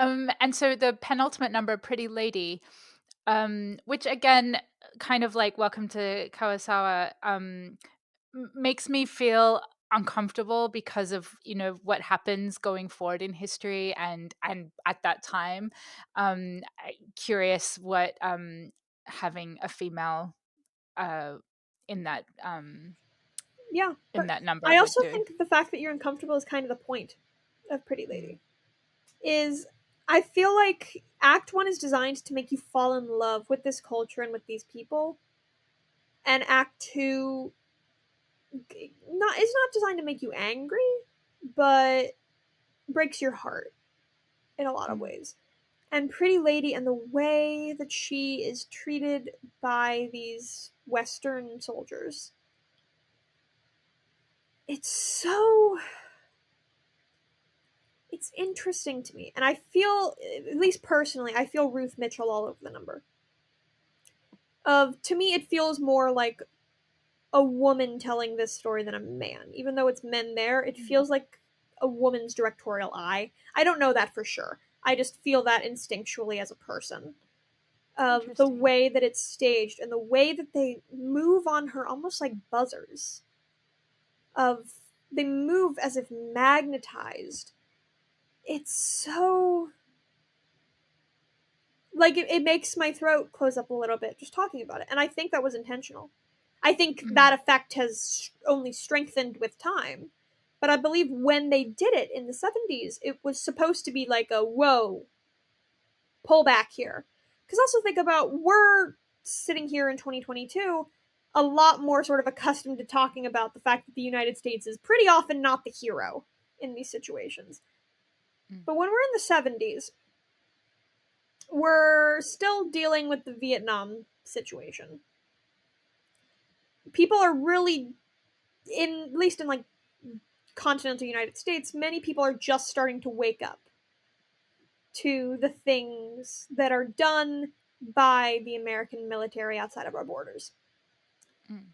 And so the penultimate number, Pretty Lady, which again, kind of like Welcome to Kawasawa, makes me feel uncomfortable because of what happens going forward in history and at that time. Curious what having a female uh, in that Yeah, in but that number I would also do. think the fact that you're uncomfortable is kind of the point of Pretty Mm. Lady. Is I feel like Act 1 is designed to make you fall in love with this culture and with these people, and Act 2 not is not designed to make you angry, but breaks your heart in a lot of Mm. ways. And Pretty Lady and the way that she is treated by these Western soldiers. It's so it's interesting to me. And I feel, at least personally, I feel Ruth Mitchell all over the number. To me it feels more like a woman telling this story than a man. Even though it's men there, it Mm. feels like a woman's directorial eye. I don't know that for sure. I just feel that instinctually as a person. Of the Interesting. way that it's staged and the way that they move on her almost like buzzers. Of they move as if magnetized. It's so like it makes my throat close up a little bit just talking about it. And I think that was intentional. I think Mm. that effect has only strengthened with time. But I believe when they did it in the 70s, it was supposed to be like a whoa, pull back here. Because also think about we're sitting here in 2022 a lot more sort of accustomed to talking about the fact that the United States is pretty often not the hero in these situations. Mm. But when we're in the 70s, we're still dealing with the Vietnam situation. People are really in at least in like continental United States, many people are just starting to wake up to the things that are done by the American military outside of our borders. Mm.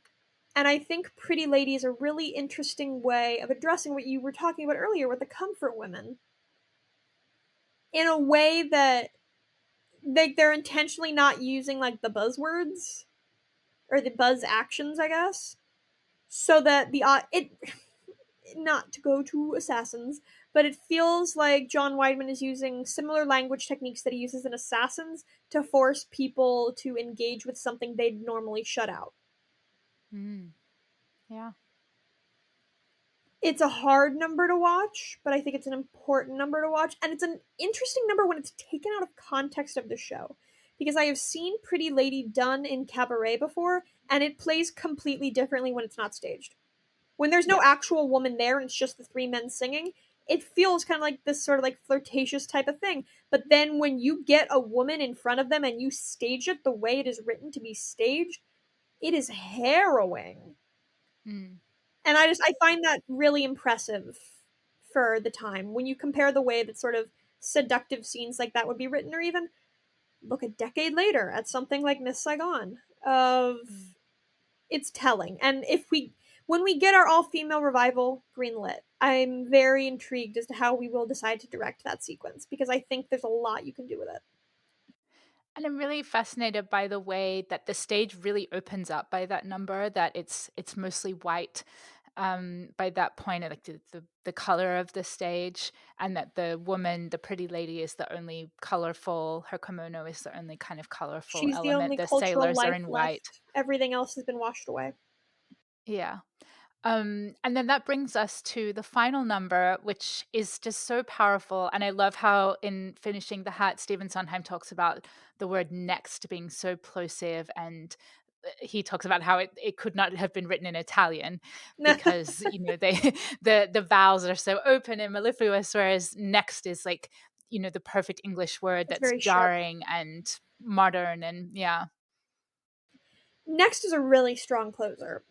And I think Pretty Lady is a really interesting way of addressing what you were talking about earlier with the comfort women in a way that they're intentionally not using like the buzzwords or the buzz actions, I guess, so that the it not to go to Assassins, but it feels like John Weidman is using similar language techniques that he uses in Assassins to force people to engage with something they'd normally shut out. Mm. Yeah. It's a hard number to watch, but I think it's an important number to watch, and it's an interesting number when it's taken out of context of the show. Because I have seen Pretty Lady done in cabaret before, and it plays completely differently when it's not staged. When there's no Yep. actual woman there and it's just the three men singing, it feels kind of like this sort of like flirtatious type of thing. But then when you get a woman in front of them and you stage it the way it is written to be staged, it is harrowing. Mm. And I find that really impressive for the time. When you compare the way that sort of seductive scenes like that would be written, or even look a decade later at something like Miss Saigon, Mm. of it's telling. And if we when we get our all-female revival greenlit, I'm very intrigued as to how we will decide to direct that sequence because I think there's a lot you can do with it. And I'm really fascinated by the way that the stage really opens up by that number, that it's mostly white by that point, like the color of the stage, and that the woman, the pretty lady, is the only colorful, her kimono is the only kind of colorful She's the element. only The cultural sailors are life in white. left. Everything else has been washed away. Yeah. And then that brings us to the final number, which is just so powerful. And I love how in finishing the hat, Stephen Sondheim talks about the word next being so plosive, and he talks about how it could not have been written in Italian because they the vowels are so open and mellifluous, whereas next is like the perfect English word It's that's very sharp. jarring and modern, and yeah. Next is a really strong closer.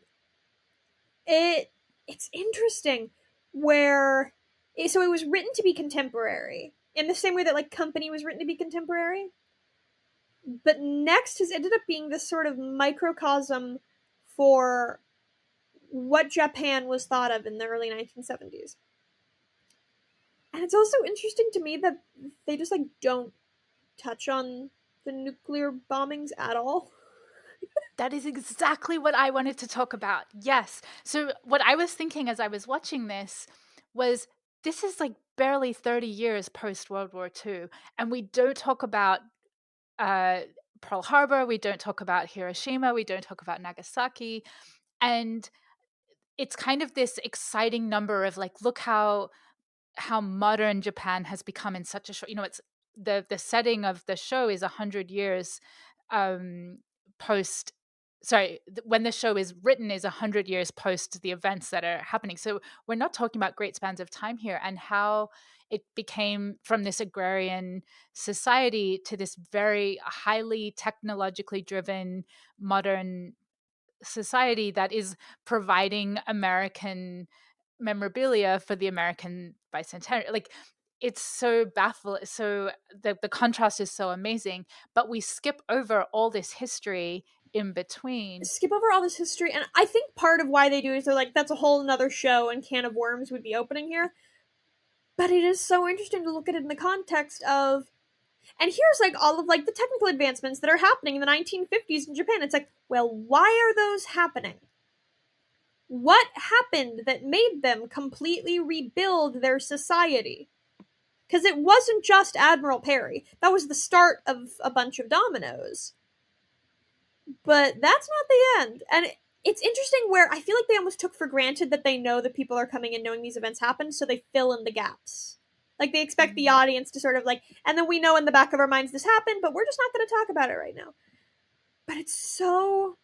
It it's interesting where so it was written to be contemporary in the same way that like Company was written to be contemporary, but Next has ended up being this sort of microcosm for what Japan was thought of in the early 1970s. And it's also interesting to me that they just like don't touch on the nuclear bombings at all. That is exactly what I wanted to talk about. Yes. So, what I was thinking as I was watching this was this is like barely 30 years post World War II. And we don't talk about uh, Pearl Harbor. We don't talk about Hiroshima. We don't talk about Nagasaki. And it's kind of this exciting number of like, look how modern Japan has become in such a short, it's the setting of the show is 100 years post sorry, when the show is written is 100 years post the events that are happening. So we're not talking about great spans of time here, and how it became from this agrarian society to this very highly technologically driven modern society that is providing American memorabilia for the American bicentennial. Like, it's so baffling. So the contrast is so amazing, but we skip over all this history in between. Skip over all this history, and I think part of why they do is they're like, that's a whole nother show and can of worms would be opening here. But it is so interesting to look at it in the context of, and here's like all of like the technical advancements that are happening in the 1950s in Japan. It's like, well, why are those happening? What happened that made them completely rebuild their society? Because it wasn't just Admiral Perry. That was the start of a bunch of dominoes. But that's not the end. And it's interesting where I feel like they almost took for granted that they know that people are coming in knowing these events happen, so they fill in the gaps. Like, they expect the audience to sort of like, and then we know in the back of our minds this happened, but we're just not going to talk about it right now. But it's so...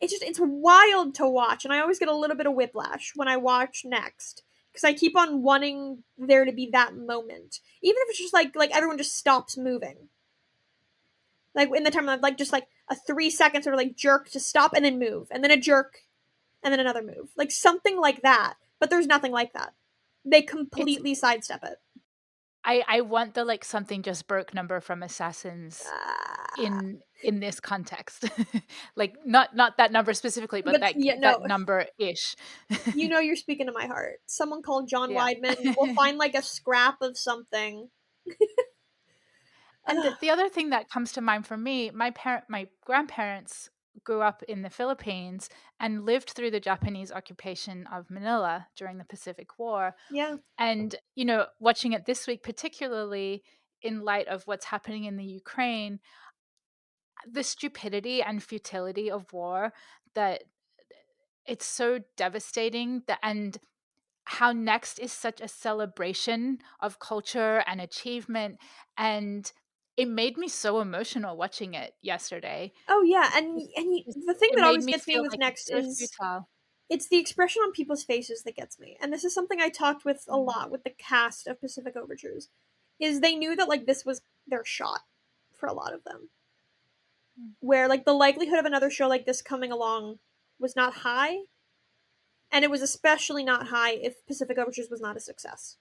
it's wild to watch, and I always get a little bit of whiplash when I watch Next. Because I keep on wanting there to be that moment. Even if it's just like everyone just stops moving. Like, in the time of like just like a 3 second sort of like jerk to stop and then move. And then a jerk and then another move. Like something like that. But there's nothing like that. They completely sidestep it. I want the like something just broke number from Assassins in this context. Like not that number specifically, but But like yeah, no. that number ish. You know you're speaking to my heart. Someone called John Yeah. Weidman will find like a scrap of something. And the other thing that comes to mind for me, my grandparents grew up in the Philippines and lived through the Japanese occupation of Manila during the Pacific War. Yeah. And, you know, watching it this week, particularly in light of what's happening in the Ukraine, the stupidity and futility of war, that it's so devastating, and how Next is such a celebration of culture and achievement. And it made me so emotional watching it yesterday. Oh yeah, Just- the thing It that made always me gets me feel with like it's Next so is futile. it's the expression on people's faces that gets me. And this is something I talked with a Mm. lot with the cast of Pacific Overtures. Is they knew that like this was their shot for a lot of them. Mm. Where like the likelihood of another show like this coming along was not high. And it was especially not high if Pacific Overtures was not a success.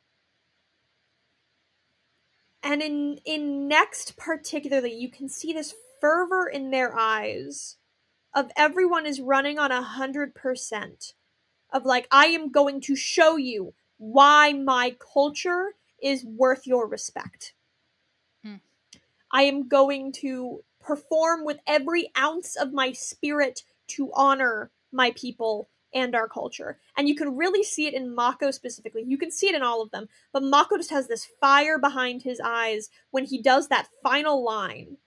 And in Next particularly, you can see this fervor in their eyes of everyone is running on 100% of like, I am going to show you why my culture is worth your respect. Mm. I am going to perform with every ounce of my spirit to honor my people and our culture. And you can really see it in Mako specifically. You can see it in all of them. But Mako just has this fire behind his eyes when he does that final line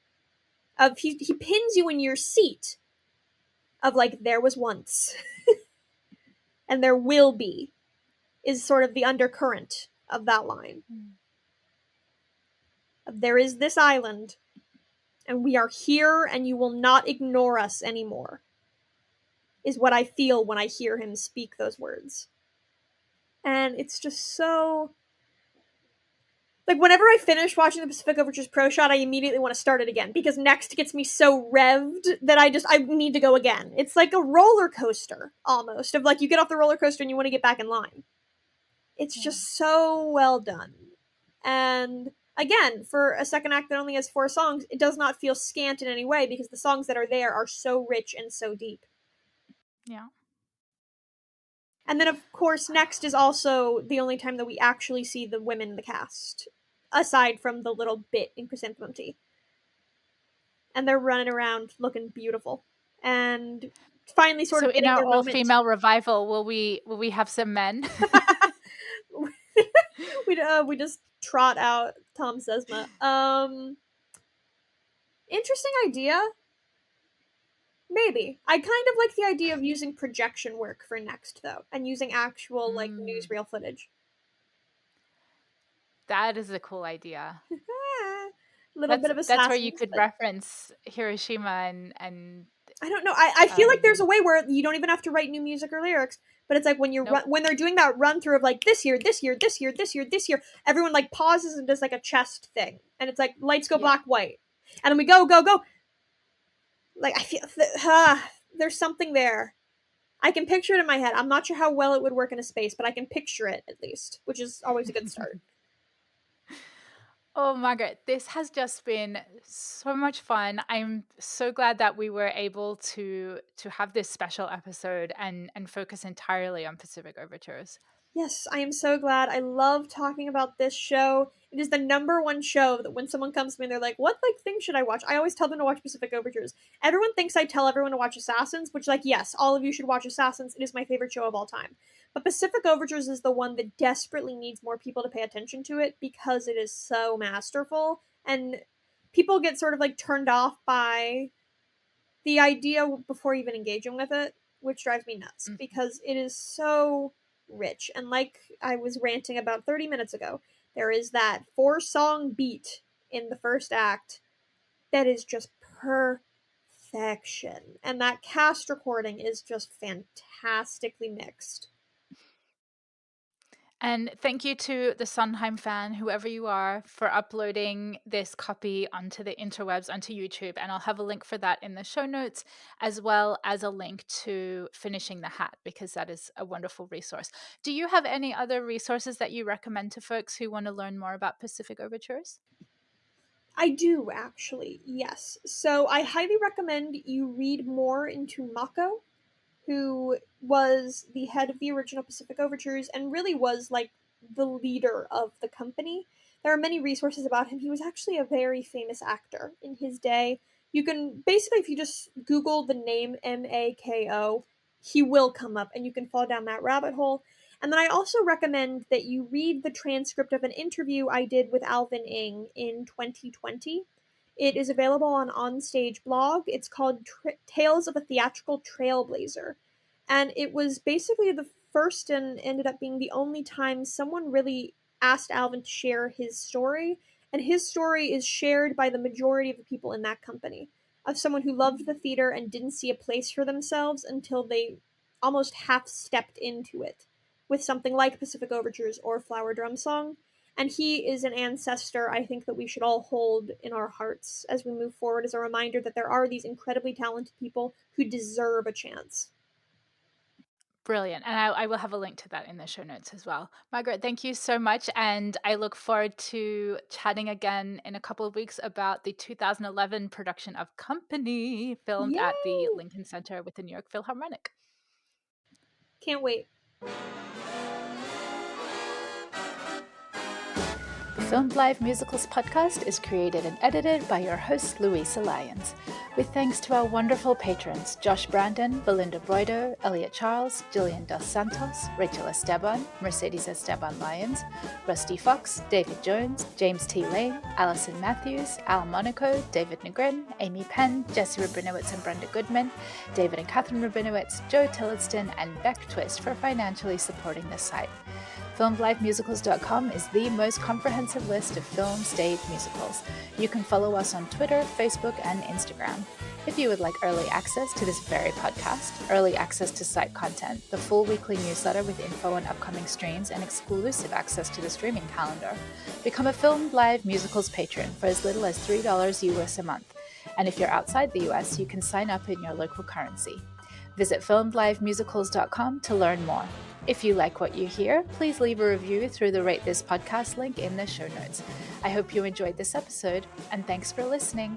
of he pins you in your seat of like, there was once and there will be, is sort of the undercurrent of that line. Mm. There is this island, and we are here, and you will not ignore us anymore, is what I feel when I hear him speak those words. And it's just so... Like, whenever I finish watching the Pacific Overtures proshot, I immediately want to start it again, because Next gets me so revved that I need to go again. It's like a roller coaster, almost, of like, you get off the roller coaster and you want to get back in line. It's Yeah. just so well done. And again, for a second act that only has 4 songs, it does not feel scant in any way because the songs that are there are so rich and so deep. Yeah. And then, of course, Next is also the only time that we actually see the women in the cast, aside from the little bit in Chrysanthemum Tea. And they're running around looking beautiful. And finally sort So of in getting our their moment. all-female revival, will we have some men? We just trot out Tom Sesma. Interesting idea. Maybe. I kind of like the idea of using projection work for Next, though, and using actual, like, Mm. newsreel footage. That is a cool idea. Little bit of That's where you assassins, could but reference Hiroshima and I don't know. I feel like there's a um way where you don't even have to write new music or lyrics, but it's like when nope. when they're doing that run through of like this year, this year, this year, this year, this year, everyone like pauses and does like a chest thing, and it's like lights go Yeah. black, white, and then we go, go, go. Like I feel there's something there. I can picture it in my head. I'm not sure how well it would work in a space, but I can picture it at least, which is always a good start. Oh, Margaret, this has just been so much fun. I'm so glad that we were able to have this special episode and focus entirely on Pacific Overtures. Yes, I am so glad. I love talking about this show. It is the number one show that when someone comes to me and they're like, "What like thing should I watch?" I always tell them to watch Pacific Overtures. Everyone thinks I tell everyone to watch Assassins, which like yes, all of you should watch Assassins. It is my favorite show of all time. But Pacific Overtures is the one that desperately needs more people to pay attention to it because it is so masterful and people get sort of like turned off by the idea before even engaging with it, which drives me nuts Mhm. because it is so rich. And like I was ranting about 30 minutes ago, there is that 4-song beat in the first act that is just perfection. And that cast recording is just fantastically mixed. And thank you to the Sondheim fan, whoever you are, for uploading this copy onto the interwebs, onto YouTube. And I'll have a link for that in the show notes, as well as a link to Finishing the Hat, because that is a wonderful resource. Do you have any other resources that you recommend to folks who want to learn more about Pacific Overtures? I do actually, yes. So I highly recommend you read more into Mako, who was the head of the original Pacific Overtures and really was like the leader of the company. There are many resources about him. He was actually a very famous actor in his day. You can basically, if you just Google the name Mako, he will come up and you can fall down that rabbit hole. And then I also recommend that you read the transcript of an interview I did with Alvin Ing in 2020. It is available on Onstage blog. It's called Tales of a Theatrical Trailblazer. And it was basically the first and ended up being the only time someone really asked Alvin to share his story. And his story is shared by the majority of the people in that company, of someone who loved the theater and didn't see a place for themselves until they almost half stepped into it with something like Pacific Overtures or Flower Drum Song. And he is an ancestor I think that we should all hold in our hearts as we move forward as a reminder that there are these incredibly talented people who deserve a chance. Brilliant. And I will have a link to that in the show notes as well. Margaret, thank you so much. And I look forward to chatting again in a couple of weeks about the 2011 production of Company, filmed at the Yay! Lincoln Center with the New York Philharmonic. Can't wait. The Filmed Live Musicals podcast is created and edited by your host, Luisa Lyons, with thanks to our wonderful patrons, Josh Brandon, Belinda Broido, Elliot Charles, Jillian Dos Santos, Rachel Esteban, Mercedes Esteban Lyons, Rusty Fox, David Jones, James T. Lane, Allison Matthews, Al Monaco, David Negrin, Amy Penn, Jesse Rabinowitz and Brenda Goodman, David and Catherine Rabinowitz, Joe Tillotson, and Beck Twist for financially supporting this site. FilmedLiveMusicals.com is the most comprehensive list of film stage musicals. You can follow us on Twitter, Facebook, and Instagram. If you would like early access to this very podcast, early access to site content, the full weekly newsletter with info on upcoming streams, and exclusive access to the streaming calendar, become a Filmed Live Musicals patron for as little as $3 US a month. And if you're outside the US, you can sign up in your local currency. Visit FilmedLiveMusicals.com to learn more. If you like what you hear, please leave a review through the Rate This podcast link in the show notes. I hope you enjoyed this episode, and thanks for listening.